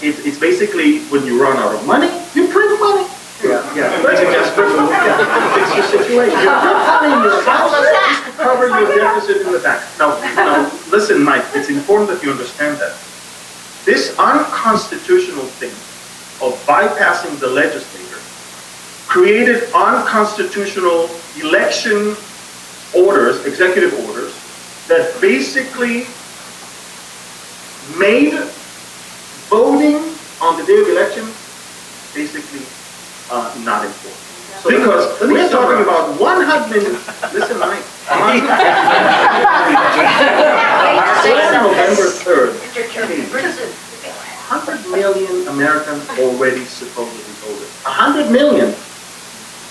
it's basically when you run out of money, you print money. Yeah. Fix your situation. You print money in your house to cover your deficit in the bank. Now, listen, Mike, it's important that you understand that. This unconstitutional thing of bypassing the legislature created unconstitutional election orders, executive orders, that basically made voting on the day of election basically not important. So because we're talking about 100 million, listen, Mike, November 3rd, 100 million Americans already supposedly voted. 100 million.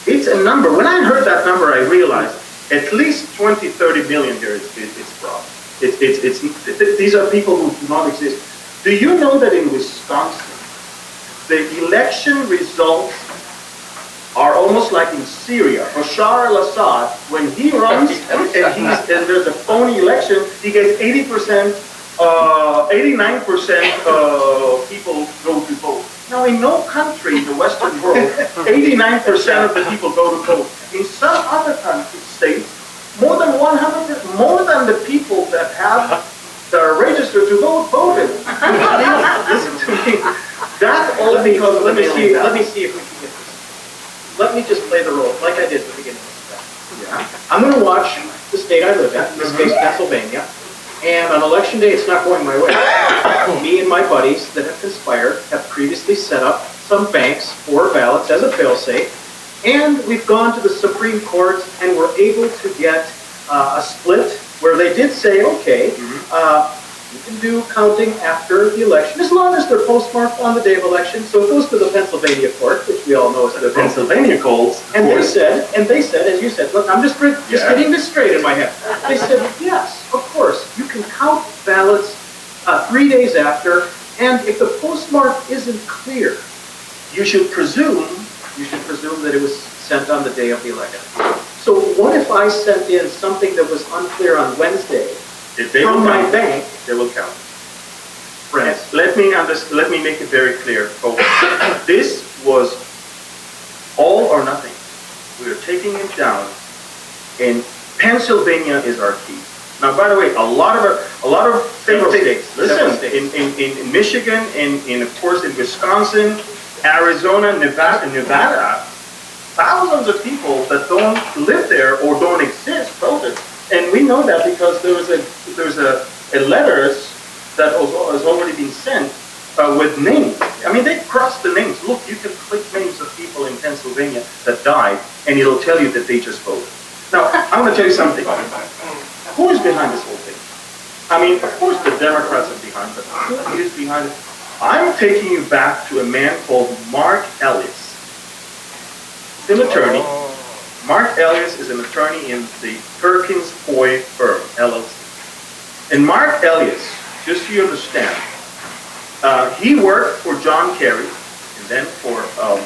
It's a number. When I heard that number, I realized at least 20, 30 million here is fraud. These are people who do not exist. Do you know that in Wisconsin, the election results are almost like in Syria? Bashar al-Assad, when he runs and there's a phony election, he gets 89% people go to vote. Now, in no country in the Western world, 89% of the people go to vote. In some other states, more than the people that are registered to vote voted. Listen to me. That all because let me see if we can get this. Let me just play the role, like I did at the beginning of this. I'm going to watch the state I live in this case Pennsylvania, and on election day it's not going my way. Me and my buddies that have conspired have previously set up some banks for ballots as a failsafe, and we've gone to the Supreme Court and we're able to get a split where they did say, okay, you can do counting after the election, as long as they're postmarked on the day of election. So it goes to the Pennsylvania court, which we all know is the Pennsylvania calls. And they said, as you said, look, I'm just getting this straight in my head. They said, yes, of course, you can count ballots 3 days after, and if the postmark isn't clear, you should presume that it was sent on the day of the election. So what if I sent in something that was unclear on Wednesday from my bank? They will count. Friends, let me make it very clear, folks. This was all or nothing. We are taking it down, and Pennsylvania is our key. Now, by the way, a lot of federal states, listen, in Michigan, in of course in Wisconsin, Arizona, Nevada, thousands of people that don't live there or don't exist voted, and we know that because there's a letters that has already been sent with names. I mean, they crossed the names. Look, you can click names of people in Pennsylvania that died, and it'll tell you that they just voted. Now, I want to tell you something. Who is behind this whole thing? I mean, of course the Democrats are behind, but who is behind it? I'm taking you back to a man called Mark Elias. He's an attorney. Mark Elias is an attorney in the Perkins Coie firm, LLC. And Mark Elias, just so you understand, he worked for John Kerry and then for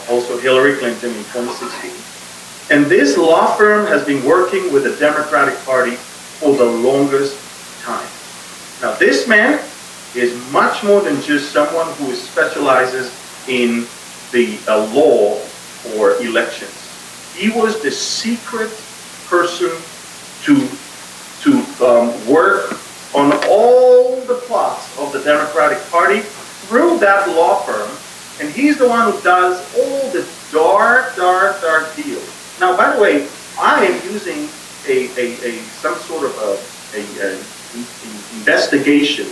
also Hillary Clinton in 2016. And this law firm has been working with the Democratic Party for the longest time. Now, this man is much more than just someone who specializes in the law for elections. He was the secret person to work on all the plots of the Democratic Party through that law firm, and he's the one who does all the dark deals. Now, by the way, I am using some sort of an investigation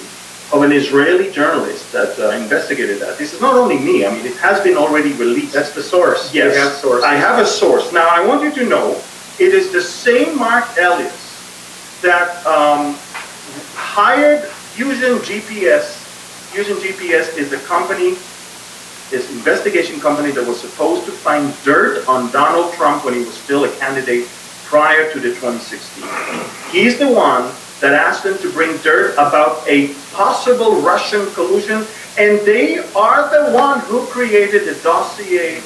of an Israeli journalist that investigated that. This is not only me. I mean, it has been already released. That's the source. Yes, you have sources. I have a source. Now, I want you to know, it is the same Mark Elias that hired using GPS. Using GPS is the company, this investigation company that was supposed to find dirt on Donald Trump when he was still a candidate prior to the 2016. He's the one that asked them to bring dirt about a possible Russian collusion, and they are the one who created the dossier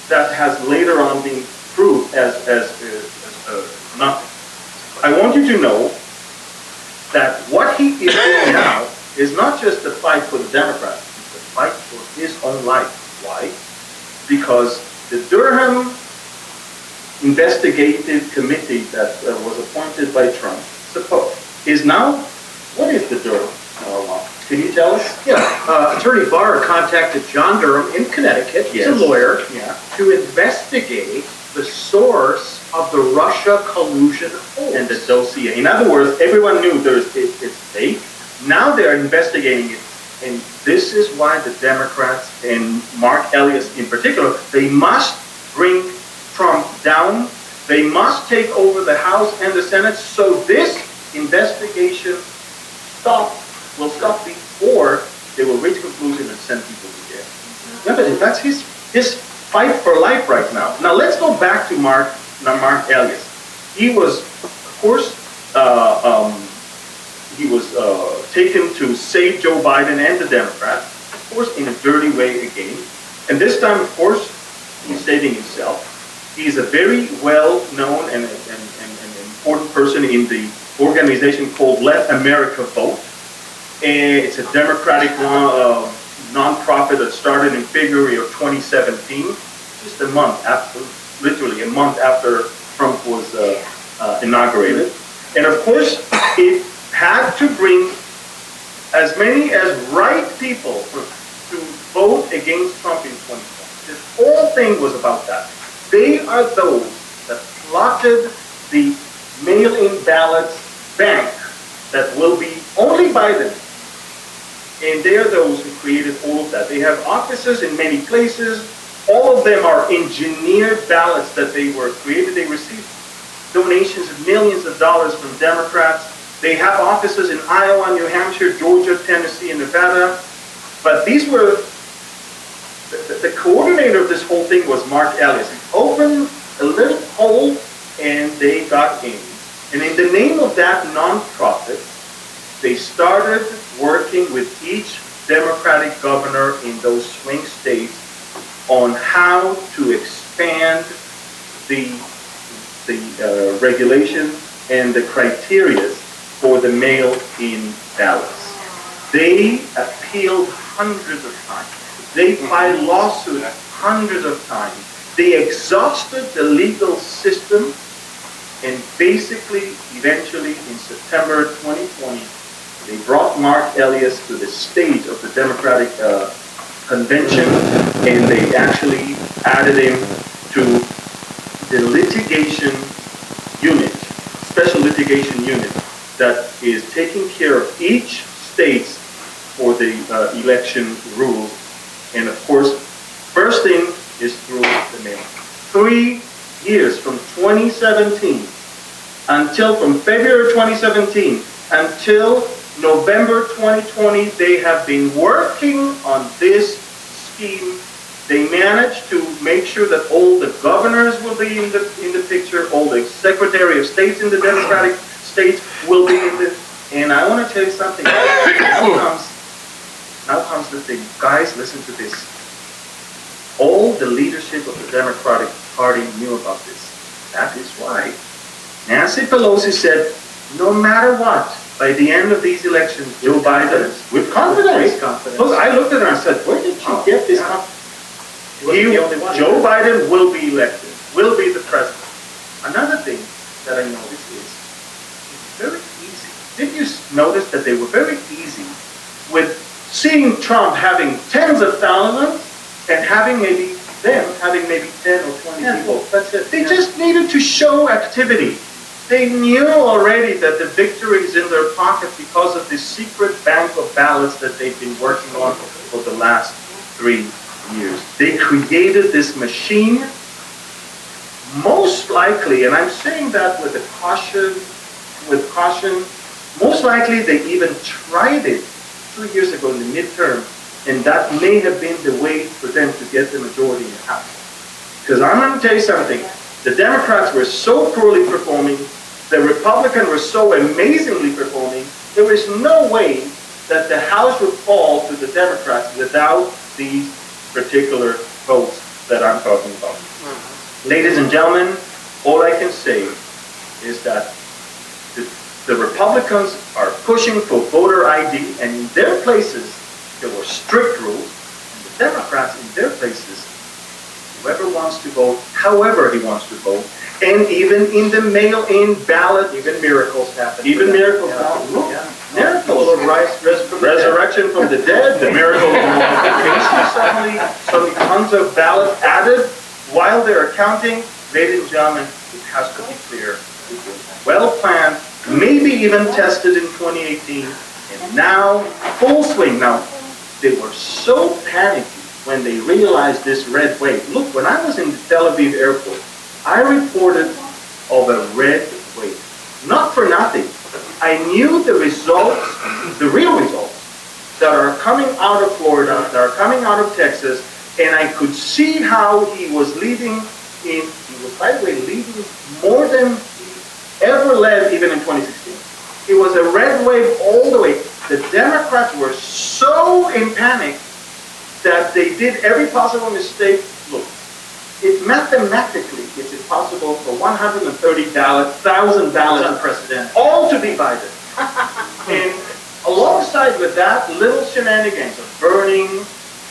that has later on been proved as nothing. I want you to know that what he is doing now is not just the fight for the Democrats, it's the fight for his own life. Why? Because the Durham investigative committee that was appointed by Trump is now, what is the Durham law? Can you tell us? Yeah, Attorney Barr contacted John Durham in Connecticut, he's a lawyer, to investigate the source of the Russia collusion hoax. And the dossier. In other words, everyone knew it's fake. Now they're investigating it. And this is why the Democrats and Mark Elias in particular, they must bring Trump down. They must take over the House and the Senate. So this investigation will stop before they will reach conclusion and send people to jail. Yeah, but that's his fight for life right now. Now let's go back to Mark Elias. He was, of course, taken to save Joe Biden and the Democrats, of course, in a dirty way again. And this time, of course, he's saving himself. He's a very well-known and important person in the organization called Let America Vote. It's a Democratic nonprofit that started in February of 2017, just a month after, literally a month after Trump was inaugurated. And of course, it had to bring as many as right people to vote against Trump in 2020. This whole thing was about that. They are those that plotted the mail-in ballots bank that will be only by them. And they are those who created all of that. They have offices in many places. All of them are engineered ballots that they were created. They received donations of millions of dollars from Democrats. They have offices in Iowa, New Hampshire, Georgia, Tennessee, and Nevada. But these were, the coordinator of this whole thing was Mark Ellis. He opened a little hole and they got in. And in the name of that nonprofit, they started working with each Democratic governor in those swing states on how to expand the regulations and the criteria for the mail-in ballots. They appealed hundreds of times. They filed lawsuits hundreds of times. They exhausted the legal system, and basically, eventually, in September 2020, they brought Mark Elias to the stage of the Democratic convention, and they actually added him to the litigation unit, special litigation unit, that is taking care of each state for the election rules. And of course, first thing is through the mail. 3 years from 2017 until from February 2017 until November 2020, they have been working on this scheme. They managed to make sure that all the governors will be in the picture, all the Secretary of States in the Democratic states will be in the, and I want to tell you something. Now comes the thing. Guys, listen to this. All the leadership of the Democratic Party knew about this. That is why Nancy Pelosi said, no matter what, by the end of these elections, Joe Biden, with confidence. Look, I looked at her and said, where did she get this confidence? Joe Biden will be elected, will be the president. Another thing that I noticed is very easy. Did you notice that they were very easy with seeing Trump having tens of thousands and having maybe 10 or 20 people? That's it. They just needed to show activity. They knew already that the victory is in their pocket because of this secret bank of ballots that they've been working on for the last 3 years. They created this machine, most likely, and I'm saying that with caution, most likely they even tried it 2 years ago in the midterm, and that may have been the way for them to get the majority in the House. Because I'm going to tell you something, the Democrats were so poorly performing, the Republicans were so amazingly performing, there is no way that the House would fall to the Democrats without these particular votes that I'm talking about. Ladies and gentlemen, all I can say is that the Republicans are pushing for voter ID, and in their places, there were strict rules, and the Democrats in their places, whoever wants to vote, however he wants to vote, and even in the mail-in ballot, even miracles happen. Even miracles happen. Miracles. Resurrection from the dead, the miracle of multiplication suddenly, tons of ballots added while they're counting. Ladies and gentlemen, it has to be clear. It was well planned, maybe even tested in 2018, and now full swing. Now, they were so panicky when they realized this red wave. Look, when I was in the Tel Aviv airport, I reported of a red wave. Not for nothing. I knew the results, the real results, that are coming out of Florida, that are coming out of Texas, and I could see how he was leading he was, by the way, leading more than he ever led even in 2016. It was a red wave all the way. The Democrats were so in panic that they did every possible mistake. Look, mathematically, it's impossible for 130,000 ballots president all to be Biden. And alongside with that, little shenanigans of burning,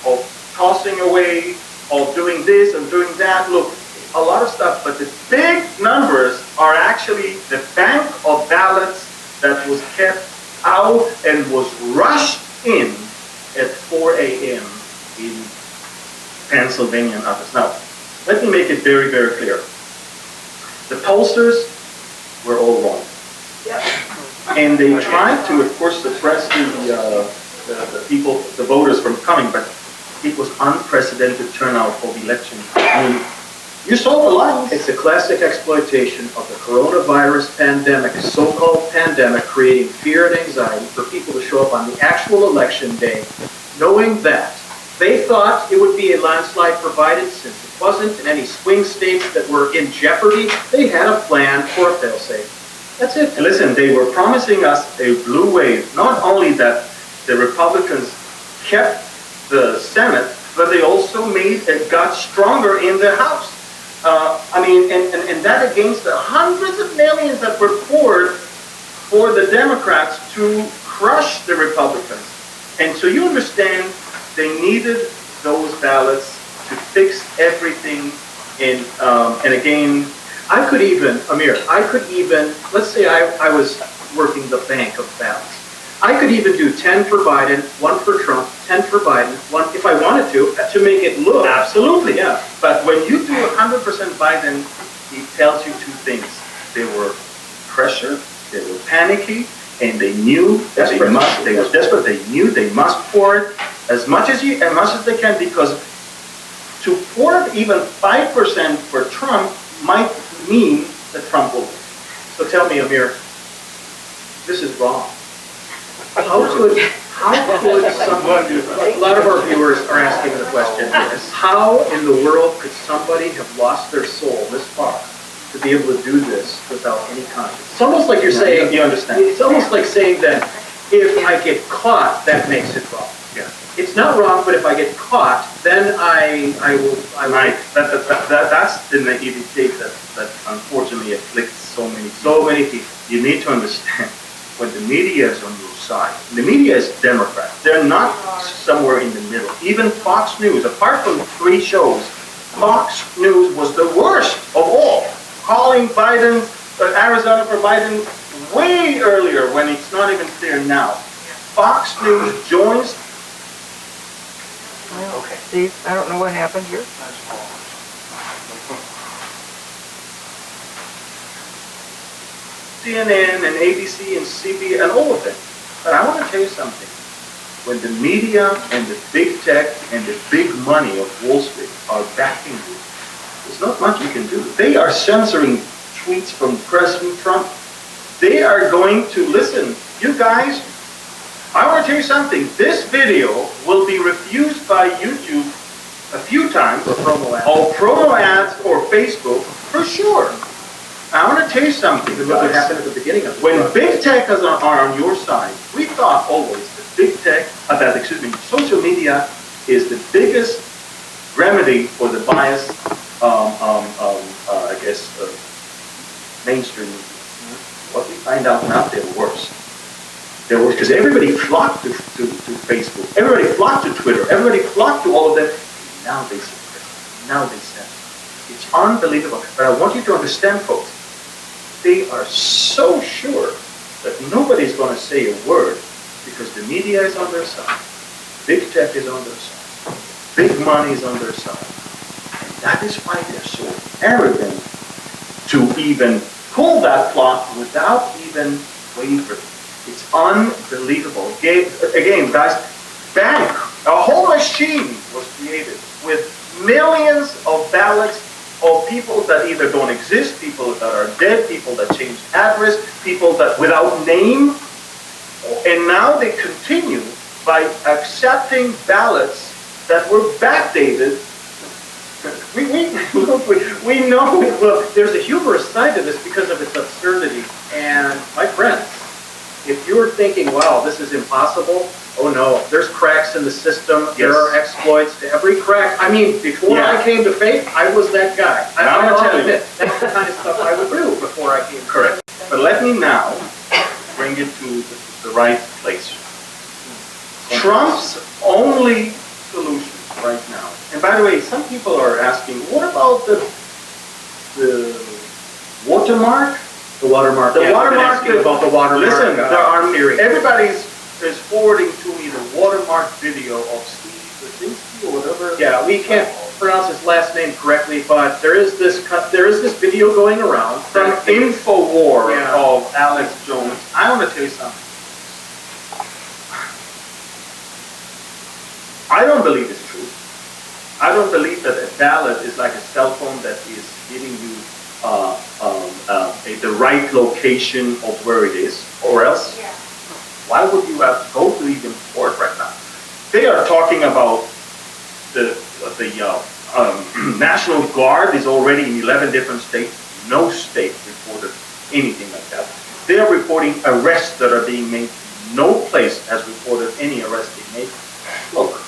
of tossing away, of doing this and doing that. Look, a lot of stuff, but the big numbers are actually the bank of ballots that was kept out and was rushed in at 4 a.m. in Pennsylvania and others. Now, let me make it very, very clear. The pollsters we're all wrong. And they tried to, of course, suppress the people, the voters from coming, but it was unprecedented turnout for the election. I mean, you saw the lines. It's a classic exploitation of the coronavirus pandemic, so-called pandemic, creating fear and anxiety for people to show up on the actual election day, knowing that they thought it would be a landslide, provided since it wasn't in any swing states that were in jeopardy, they had a plan for a failsafe. That's it. And listen, they were promising us a blue wave. Not only that the Republicans kept the Senate, but they also got stronger in the House. And that against the hundreds of millions that were poured for the Democrats to crush the Republicans. And so you understand, they needed those ballots to fix everything. And again, I could even, let's say I was working the bank of ballots. I could even do 10 for Biden, 1 for Trump, 10 for Biden, 1 if I wanted to make it look. Absolutely, yeah. But when you do 100% Biden, it tells you two things. They were pressured, they were panicky, and they knew that they were desperate. They knew they must pour it as much as they can, because to pour even 5% for Trump might mean that Trump will win. So tell me, Amir, this is wrong. How could someone, a lot of our viewers are asking the question, how in the world could somebody have lost their soul this far to be able to do this without any conscience? It's almost like you're saying, you understand. It's almost like saying that if I get caught, that makes it wrong. Yeah. It's not wrong, but if I get caught, then I will. Right. That's the naivete that unfortunately afflicts so many people. You need to understand, when the media is on your side, the media is Democrat. They're not somewhere in the middle. Even Fox News, apart from 3 shows, Fox News was the worst of all, calling Biden, Arizona for Biden way earlier when it's not even clear now. Fox News joins. Okay. Steve, I don't know what happened here. CNN and ABC and CB and all of them. But I want to tell you something. When the media and the big tech and the big money of Wall Street are backing you, there's not much you can do. They are censoring tweets from President Trump. They are going to listen. You guys, I want to tell you something. This video will be refused by YouTube a few times. For promo ads. Or promo ads or Facebook, for sure. I want to tell you something. Look what happened at the beginning of it. When big tech are on your side, we thought always that big tech, social media is the biggest remedy for the bias, mainstream media. What we find out now, they're worse. They're worse because everybody flocked to Facebook, everybody flocked to Twitter, everybody flocked to all of them. Now they suppress it. Now they censor. It's unbelievable. But I want you to understand, folks, they are so sure that nobody's going to say a word because the media is on their side. Big tech is on their side. Big money is on their side. And that is why they're so arrogant to even pull that plot without even wavering. It's unbelievable. Again, guys, a whole machine was created with millions of ballots of people that either don't exist, people that are dead, people that changed address, people that without name. And now they continue by accepting ballots that were backdated. We know. Well, there's a humorous side to this because of its absurdity. And my friends, if you're thinking, wow, this is impossible, oh no, there's cracks in the system, yes. There are exploits to every crack. I mean, before I came to faith, I was that guy. I'll tell you, that's the kind of stuff I would do before I came to Correct. faith. But let me now bring it to the right place. Trump's only solution right now, and by the way, some people are asking, what about the watermark? The watermark. The watermark. About the watermark. Listen, everybody is forwarding to me the watermark video of Steve or whatever. Yeah, we can't. pronounce his last name correctly, but there is this video going around From InfoWar Yeah. of Alex Jones. I want to tell you something. I don't believe it's true. I don't believe that a ballot is like a cell phone that is giving you the right location of where it is, or else why would you have to go to even court right now? They are talking about the National Guard is already in 11 different states. No state reported anything like that. They are reporting arrests that are being made. No place has reported any arrests being made. Look,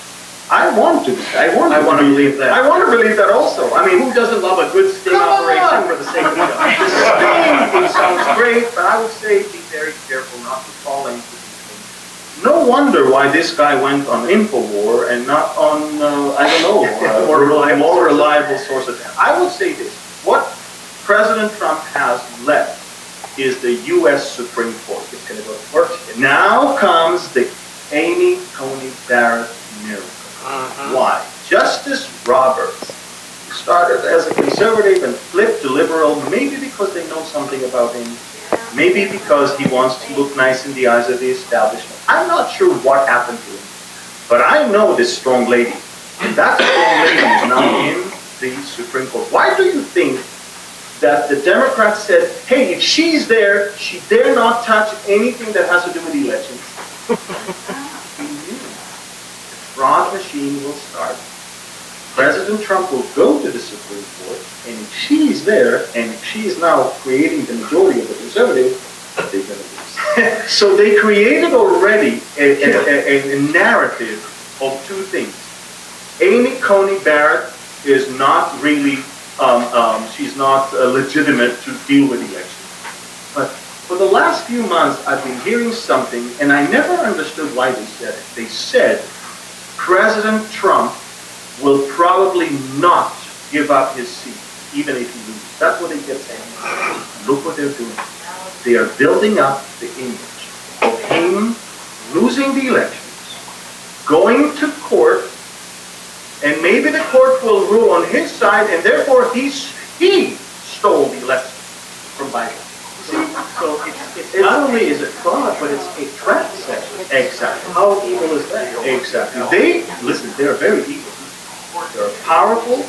I want to believe that. I want to believe that also. I mean, Who doesn't love a good sting operation for the sake of it? It sounds great, but I would say be very careful not to fall into these things. No wonder why this guy went on InfoWar and not on, more reliable sources. I would say this. What President Trump has left is the U.S. Supreme Court. It's going to go to work. Now comes the Amy Coney Barrett miracle. Why? Justice Roberts started as a conservative and flipped to liberal, maybe because they know something about him, maybe because he wants to look nice in the eyes of the establishment. I'm not sure what happened to him, but I know this strong lady. And that strong lady is now in the Supreme Court. Why do you think that the Democrats said, hey, if she's there, she dare not touch anything that has to do with the elections? Fraud machine will start. President Trump will go to the Supreme Court, and if she's there, and if she is now creating the majority of the conservatives, they're going to lose. So they created already a narrative of two things. Amy Coney Barrett is not really, she's not legitimate to deal with elections. But for the last few months, I've been hearing something, and I never understood why they said it. They said, President Trump will probably not give up his seat, even if he loses. That's what they kept saying. Look what they're doing. They are building up the image of him losing the elections, going to court, and maybe the court will rule on his side, and therefore he stole the election from Biden. So it's not only is it fraud, but it's a trap session. Exactly. How evil is that? Exactly. They're very evil. They're powerful,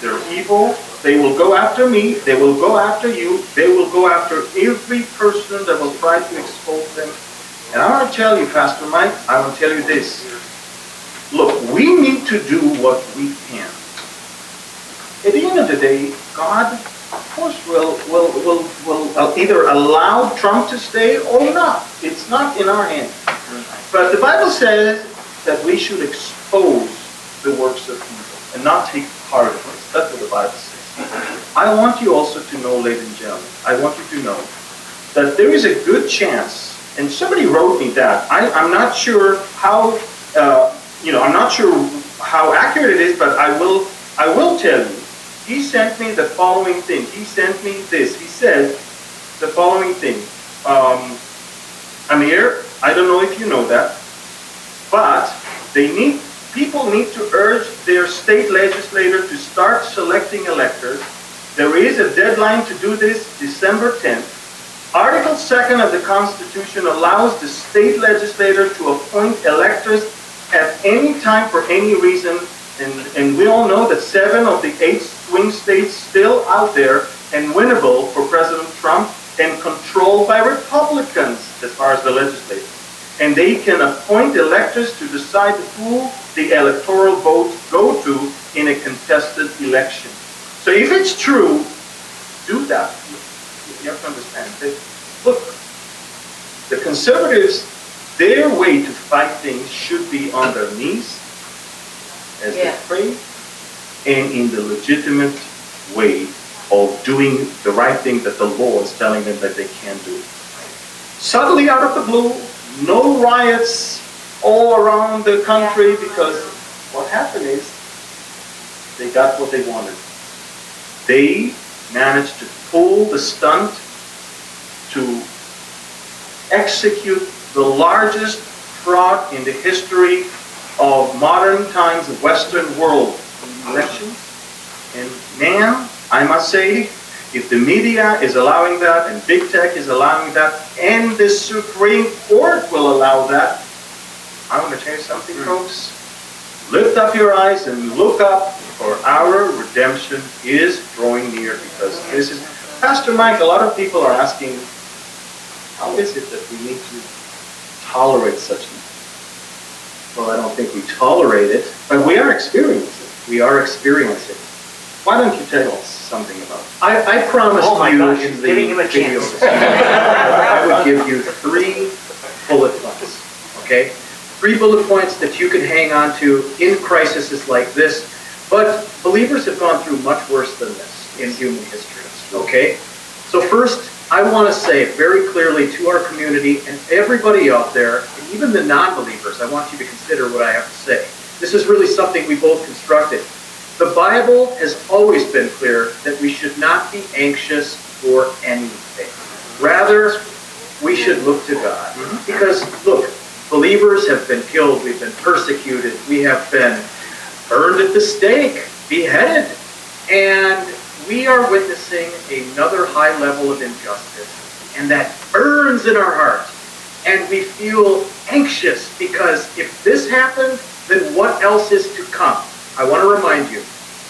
they're evil, they will go after me, they will go after you, they will go after every person that will try to expose them. And I want to tell you, Pastor Mike, I want to tell you this. Look, we need to do what we can. At the end of the day, God, of course, will either allow Trump to stay or not. It's not in our hands. But the Bible says that we should expose the works of evil and not take part in it. That's what the Bible says. I want you also to know, ladies and gentlemen, I want you to know that there is a good chance, and somebody wrote me that. I'm not sure how, I'm not sure how accurate it is, but I will tell you. He sent me the following thing. He sent me this. He said the following thing. Amir, I don't know if you know that, but people need to urge their state legislator to start selecting electors. There is a deadline to do this, December 10th. Article 2nd of the Constitution allows the state legislator to appoint electors at any time for any reason. And we all know that 7 of the 8 swing states still out there and winnable for President Trump and controlled by Republicans as far as the legislature. And they can appoint electors to decide who the electoral votes go to in a contested election. So if it's true, do that. You have to understand that. Look, the conservatives, their way to fight things should be on their knees as they pray, and in the legitimate way of doing the right thing that the law is telling them that they can do. Suddenly, out of the blue, no riots all around the country, because what happened is they got what they wanted. They managed to pull the stunt to execute the largest fraud in the history of modern times, the Western world. elections. And man, I must say, if the media is allowing that, and big tech is allowing that, and the Supreme Court will allow that, I want to tell you something, folks. Lift up your eyes and look up, for our redemption is drawing near, because this is... Pastor Mike, a lot of people are asking, how is it that we need to tolerate such things? Well, I don't think we tolerate it, but we are experiencing it. We are experiencing it. Why don't you tell us something about it? I promised you in the video I would give you 3 bullet points, okay? 3 bullet points that you can hang on to in crises like this. But believers have gone through much worse than this in human history, okay? So first, I want to say very clearly to our community and everybody out there, and even the non-believers, I want you to consider what I have to say. This is really something we both constructed. The Bible has always been clear that we should not be anxious for anything. Rather, we should look to God. Because, look, believers have been killed, we've been persecuted, we have been burned at the stake, beheaded, and we are witnessing another high level of injustice, and that burns in our heart, and we feel anxious because if this happened, then what else is to come? I want to remind you,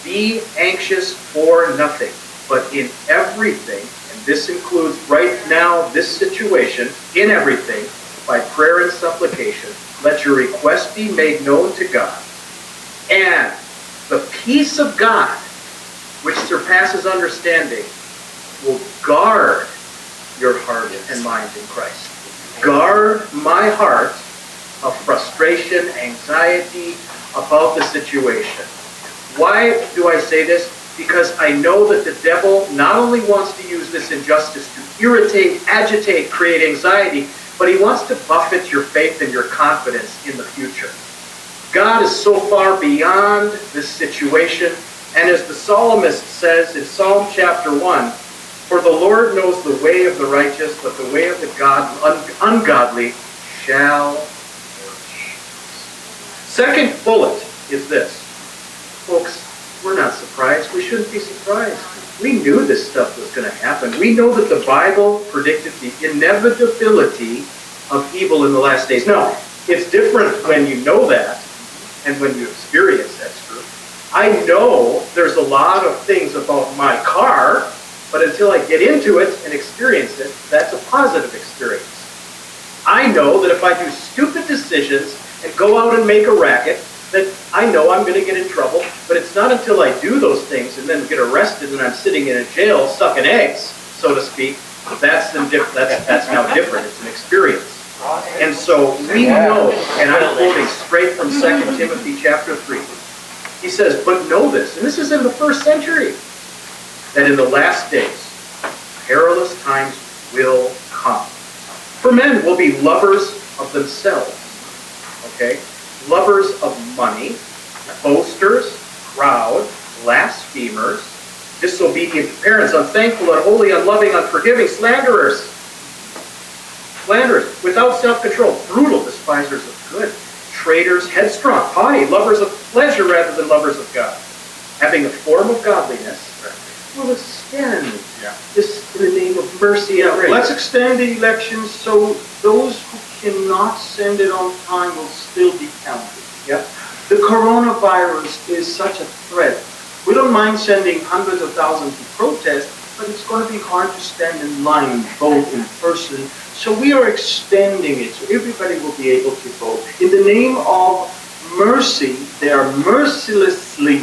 be anxious for nothing, but in everything, and this includes right now this situation, in everything, by prayer and supplication, let your request be made known to God. And the peace of God, which surpasses understanding, will guard your heart and mind in Christ. Guard my heart of frustration, anxiety about the situation. Why do I say this? Because I know that the devil not only wants to use this injustice to irritate, agitate, create anxiety, but he wants to buffet your faith and your confidence in the future. God is so far beyond this situation, and as the psalmist says in Psalm chapter 1, for the Lord knows the way of the righteous, but the way of the ungodly shall perish. Second bullet is this. Folks, we're not surprised. We shouldn't be surprised. We knew this stuff was going to happen. We know that the Bible predicted the inevitability of evil in the last days. Now, it's different when you know that and when you experience that truth. I know there's a lot of things about my car, but until I get into it and experience it, that's a positive experience. I know that if I do stupid decisions and go out and make a racket, that I know I'm going to get in trouble, but it's not until I do those things and then get arrested and I'm sitting in a jail sucking eggs, so to speak, that's now different. It's an experience. And so we know, and I'm quoting straight from 2 Timothy chapter 3. He says, but know this, and this is in the 1st century, that in the last days, perilous times will come. For men will be lovers of themselves, okay? Lovers of money, boasters, proud, blasphemers, disobedient to parents, unthankful, unholy, unloving, unforgiving, slanderers, without self-control, brutal, despisers of good, traitors, headstrong, haughty, lovers of pleasure rather than lovers of God, having a form of godliness, will extend this in the name of mercy and grace. Let's extend the elections so those who cannot send it on time will still be counted. Yep. The coronavirus is such a threat. We don't mind sending hundreds of thousands to protest, but it's going to be hard to stand in line, vote in person. So we are extending it so everybody will be able to vote. In the name of mercy, they are mercilessly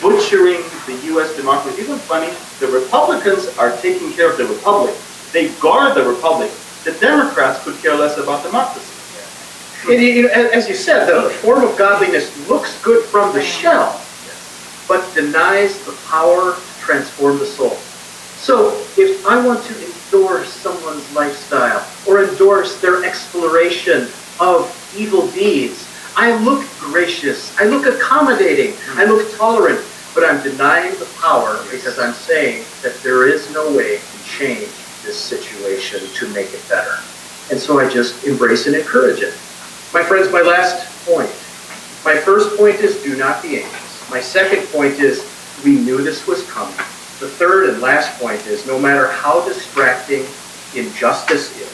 butchering the U.S. democracy. Even funny, the Republicans are taking care of the Republic. They guard the Republic. The Democrats could care less about democracy. As you said, the form of godliness looks good from the shell, but denies the power to transform the soul. So if I want to endorse someone's lifestyle or endorse their exploration of evil deeds, I look gracious, I look accommodating, I look tolerant, but I'm denying the power because I'm saying that there is no way to change this situation to make it better. And so I just embrace and encourage it. My friends, my last point. My first point is do not be anxious. My second point is, we knew this was coming. The third and last point is, no matter how distracting injustice is,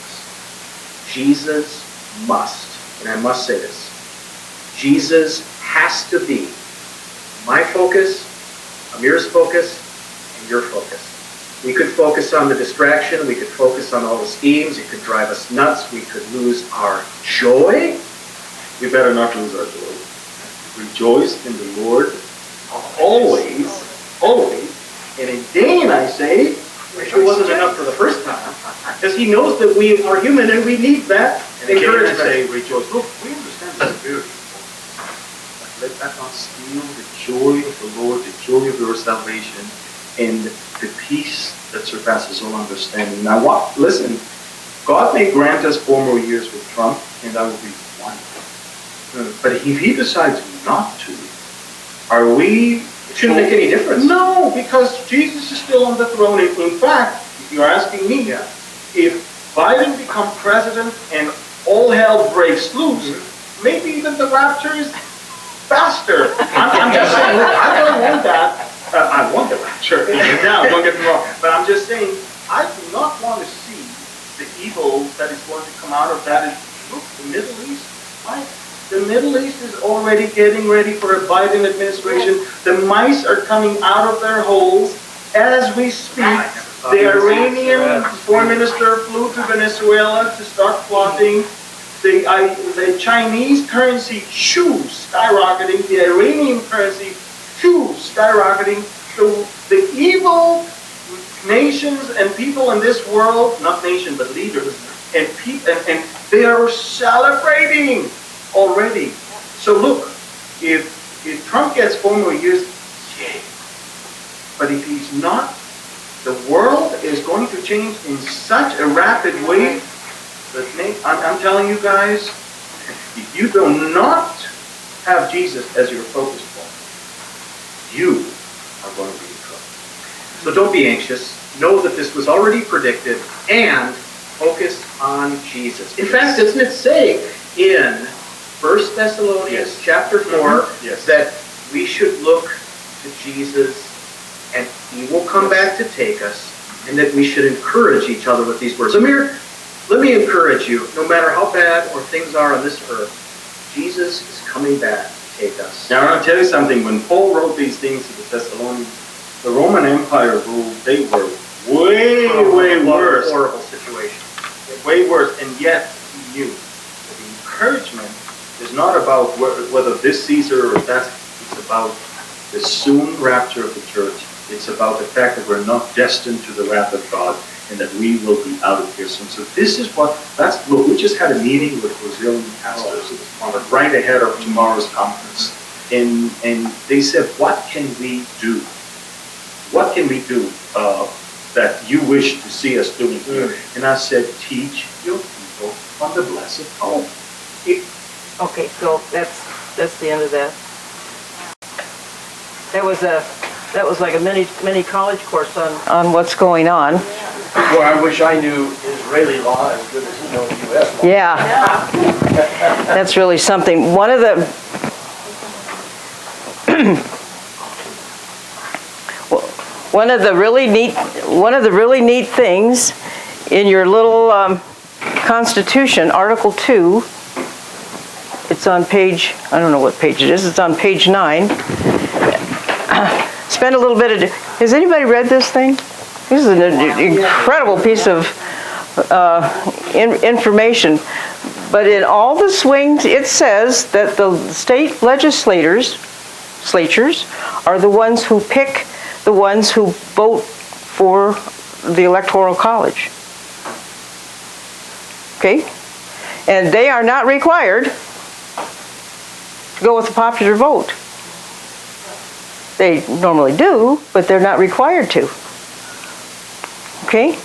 Jesus must, and I must say this, Jesus has to be my focus, Amir's focus, and your focus. We could focus on the distraction, we could focus on all the schemes, it could drive us nuts, we could lose our joy. We better not lose our joy. Rejoice in the Lord always, always. And again I say, Which wasn't enough for the first time, because he knows that we are human and we need that and again I encouragement. say, rejoice. Look, we understand the spirit. But let that not steal the joy of the Lord, the joy of your salvation, and the peace that surpasses all understanding. Now, listen, God may grant us 4 more years with Trump, and that will be wonderful. But if he decides not to, are we... It shouldn't make any difference. No, because Jesus is still on the throne. In fact, if you're asking me, if Biden becomes president and all hell breaks loose, maybe even the rapture is faster. I'm just saying, look, I don't want that. I want the rapture. Now, don't get me wrong. But I'm just saying, I do not want to see the evil that is going to come out of that. Look, the Middle East, right? The Middle East is already getting ready for a Biden administration. The mice are coming out of their holes as we speak. The Iranian foreign minister flew to Venezuela to start plotting. The Chinese currency, skyrocketing. The Iranian currency, skyrocketing. The evil nations and people in this world, not nations, but leaders, and people, and they are celebrating already. So look, if Trump gets 4 more years, yay. But if he's not, the world is going to change in such a rapid way that I'm telling you guys, if you do not have Jesus as your focus point, you are going to be in trouble. So don't be anxious. Know that this was already predicted, and focus on Jesus. In fact, doesn't it say in 1 Thessalonians chapter 4 that we should look to Jesus and he will come back to take us, and that we should encourage each other with these words. Amir, let me encourage you, no matter how bad or things are on this earth, Jesus is coming back to take us. Now, I want to tell you something. When Paul wrote these things to the Thessalonians, the Roman Empire ruled, they were way worse. Horrible situation. Way worse, and yet he knew that the encouragement is not about whether this Caesar or that. It's about the soon rapture of the church. It's about the fact that we're not destined to the wrath of God and that we will be out of here soon. So this is look, we just had a meeting with Brazilian pastors right ahead of tomorrow's conference. And they said, what can we do? What can we do that you wish to see us doing here? And I said, teach your people on the blessed hope. Okay, so that's the end of that. That was like a mini college course on what's going on. Well, I wish I knew Israeli law as good as he knows U.S. law. Yeah. That's really something. One of the really neat things in your little Constitution, Article 2, it's on page, I don't know what page it is, it's on page 9. Spend a little bit of, has anybody read this thing? This is an incredible piece of information. But in all the swings, it says that the state legislatures are the ones who pick the ones who vote for the Electoral College. Okay? And they are not required to go with the popular vote. They normally do, but they're not required to. Okay?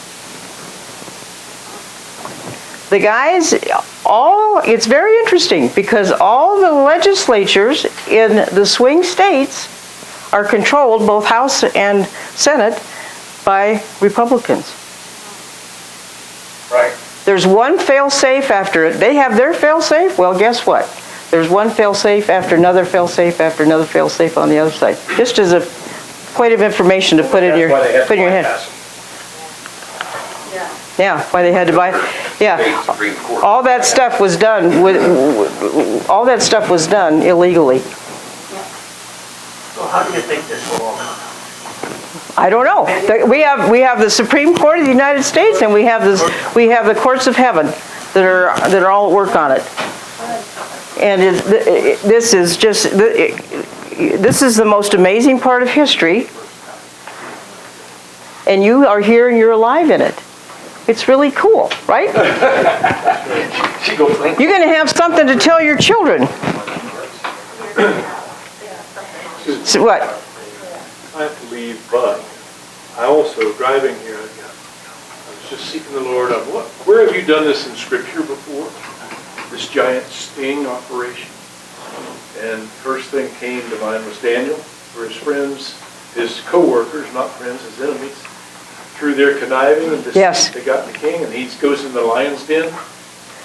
The guys, it's very interesting because all the legislatures in the swing states are controlled, both House and Senate, by Republicans. Right. There's one fail-safe after it. They have their fail-safe. Well, guess what? There's one fail-safe after another fail-safe after another fail-safe on the other side. Just as a point of information to put in your head. Yeah, why they had to buy. Yeah, all that stuff was done all that stuff was done illegally. So how do you think this will all come? I don't know. We have the Supreme Court of the United States, and we have the courts of heaven that are all at work on it. And this is the most amazing part of history. And you are here and you're alive in it. It's really cool, right? You're going to have something to tell your children. So what? I have to leave, but I also, driving here, I was just seeking the Lord on where have you done this in Scripture before? This giant sting operation. And first thing came to mind was Daniel, where his friends, his co-workers, not friends, his enemies, through their conniving and deceit, they got the king, and he goes in the lion's den.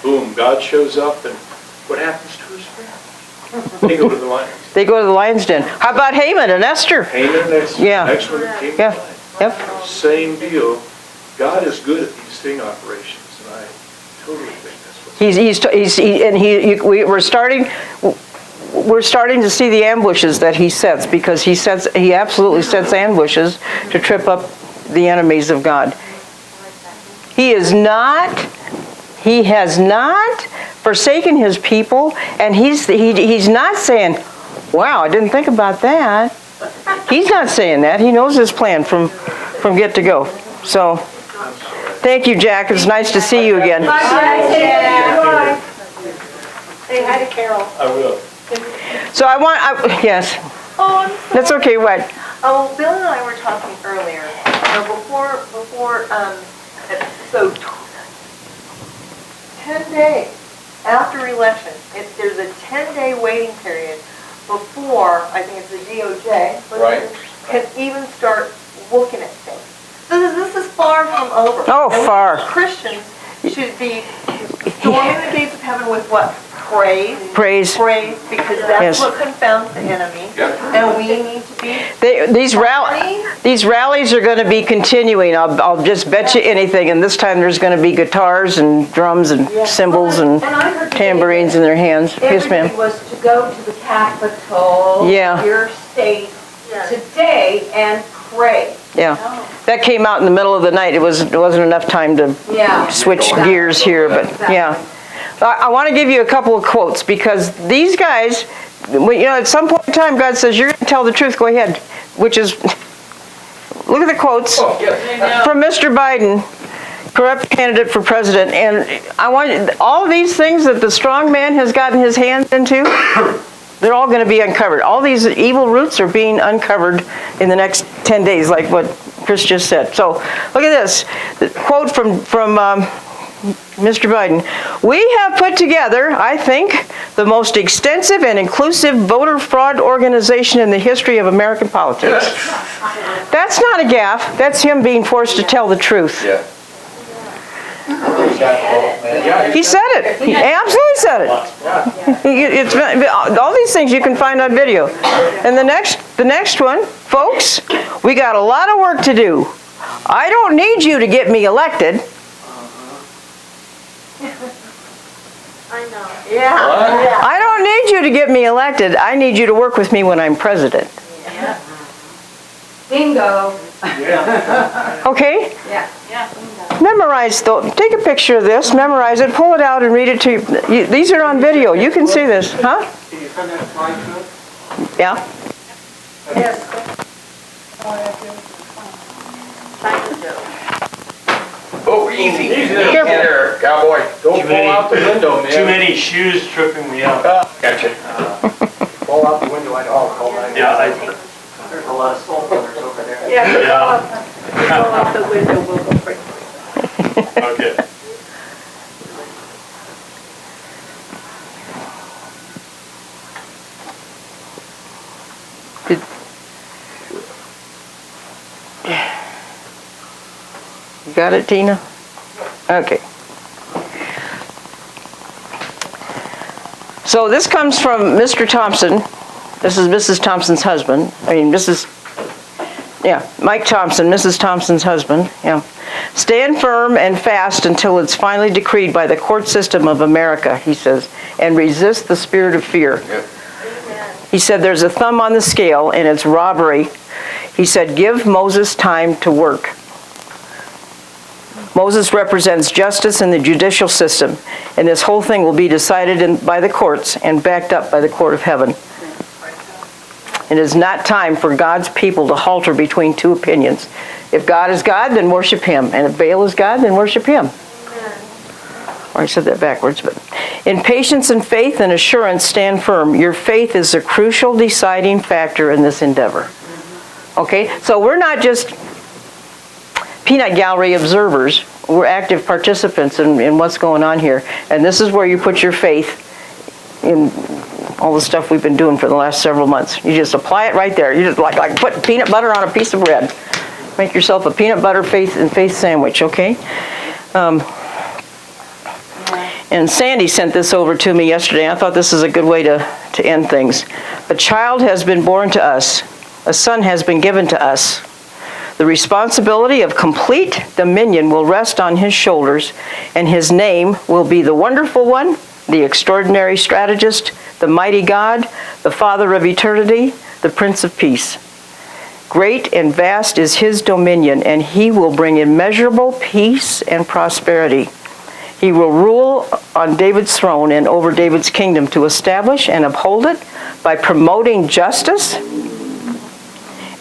Boom, God shows up, and what happens to his friends? They go to the lion's den. They go to the lion's den. How about Haman and Esther? Haman and Esther. Yeah. Next one came to mind. Yep. Same deal. God is good at these sting operations, and I totally think that's what. We're starting to see the ambushes that he sets, because he absolutely sets ambushes to trip up the enemies of God. He has not forsaken his people, and he's not saying, wow, I didn't think about that. He's not saying that. He knows his plan from get to go. So, thank you, Jack. It's nice to see you again. Bye, Jack. Say hi to Carol. I will. So yes. Oh, I'm sorry. That's okay, what? Oh, Bill and I were talking earlier, so 10 days after election, there's a 10-day waiting period before, I think it's the DOJ, can even start looking at things. So this is far from over. Oh, and far. Christians should be storming the gates of heaven with what? Praise, because that's what confounds the enemy, and we need to be. These rallies are going to be continuing. I'll just bet you anything. And this time there's going to be guitars and drums and cymbals and tambourines in their hands. Yes, ma'am. Everybody was to go to the Capitol, your state, today and pray. Yeah, that came out in the middle of the night. It wasn't enough time to switch gears here, but yeah. I want to give you a couple of quotes, because these guys, at some point in time, God says, you're going to tell the truth, go ahead. Which is, look at the quotes from Mr. Biden, corrupt candidate for president. And I want all of these things that the strong man has gotten his hands into, they're all going to be uncovered. All these evil roots are being uncovered in the next 10 days, like what Chris just said. So look at this. The quote from Mr. Biden. We have put together, I think, the most extensive and inclusive voter fraud organization in the history of American politics. That's not a gaffe. That's him being forced to tell the truth. He said it. He absolutely said it. All these things you can find on video. And the next one, folks, we got a lot of work to do. I don't need you to get me elected. I know. Yeah. I don't need you to get me elected. I need you to work with me when I'm president. Yeah. Bingo. Okay? Yeah. Memorize, take a picture of this, memorize it, pull it out and read it to you. These are on video. You can see this. Huh? Can you send that slide to us? Yeah. Yes. Oh, easy. Careful. Cowboy. Don't fall out the window, man. Too many shoes tripping me up. Gotcha. Fall out the window, I'd call 911. Yeah, there's a lot of soul brothers over there. Yeah. Go out the window, we'll go break. Okay. You got it, Tina? Okay. So this comes from Mr. Thompson. This is Mrs. Thompson's husband. Mike Thompson, Mrs. Thompson's husband. Yeah. Stand firm and fast until it's finally decreed by the court system of America, he says, and resist the spirit of fear. Yep. He said there's a thumb on the scale and it's robbery. He said give Moses time to work. Moses represents justice in the judicial system, and this whole thing will be decided by the courts and backed up by the court of heaven. It is not time for God's people to halter between two opinions. If God is God, then worship him. And if Baal is God, then worship him. Or I said that backwards, but in patience and faith and assurance, stand firm. Your faith is a crucial deciding factor in this endeavor. Okay, so we're not just peanut gallery observers. We're active participants in what's going on here. And this is where you put your faith in all the stuff we've been doing for the last several months. You just apply it right there. You just like put peanut butter on a piece of bread. Make yourself a peanut butter faith sandwich, okay? And Sandy sent this over to me yesterday. I thought this is a good way to end things. A child has been born to us. A son has been given to us. The responsibility of complete dominion will rest on his shoulders, and his name will be the Wonderful One, the Extraordinary Strategist, the Mighty God, the Father of Eternity, the Prince of Peace. Great and vast is his dominion, and he will bring immeasurable peace and prosperity. He will rule on David's throne and over David's kingdom to establish and uphold it by promoting justice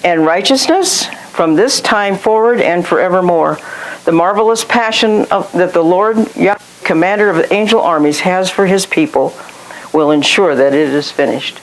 and righteousness from this time forward and forevermore. The marvelous passion that the Lord, Yahweh, commander of the angel armies, has for his people will ensure that it is finished.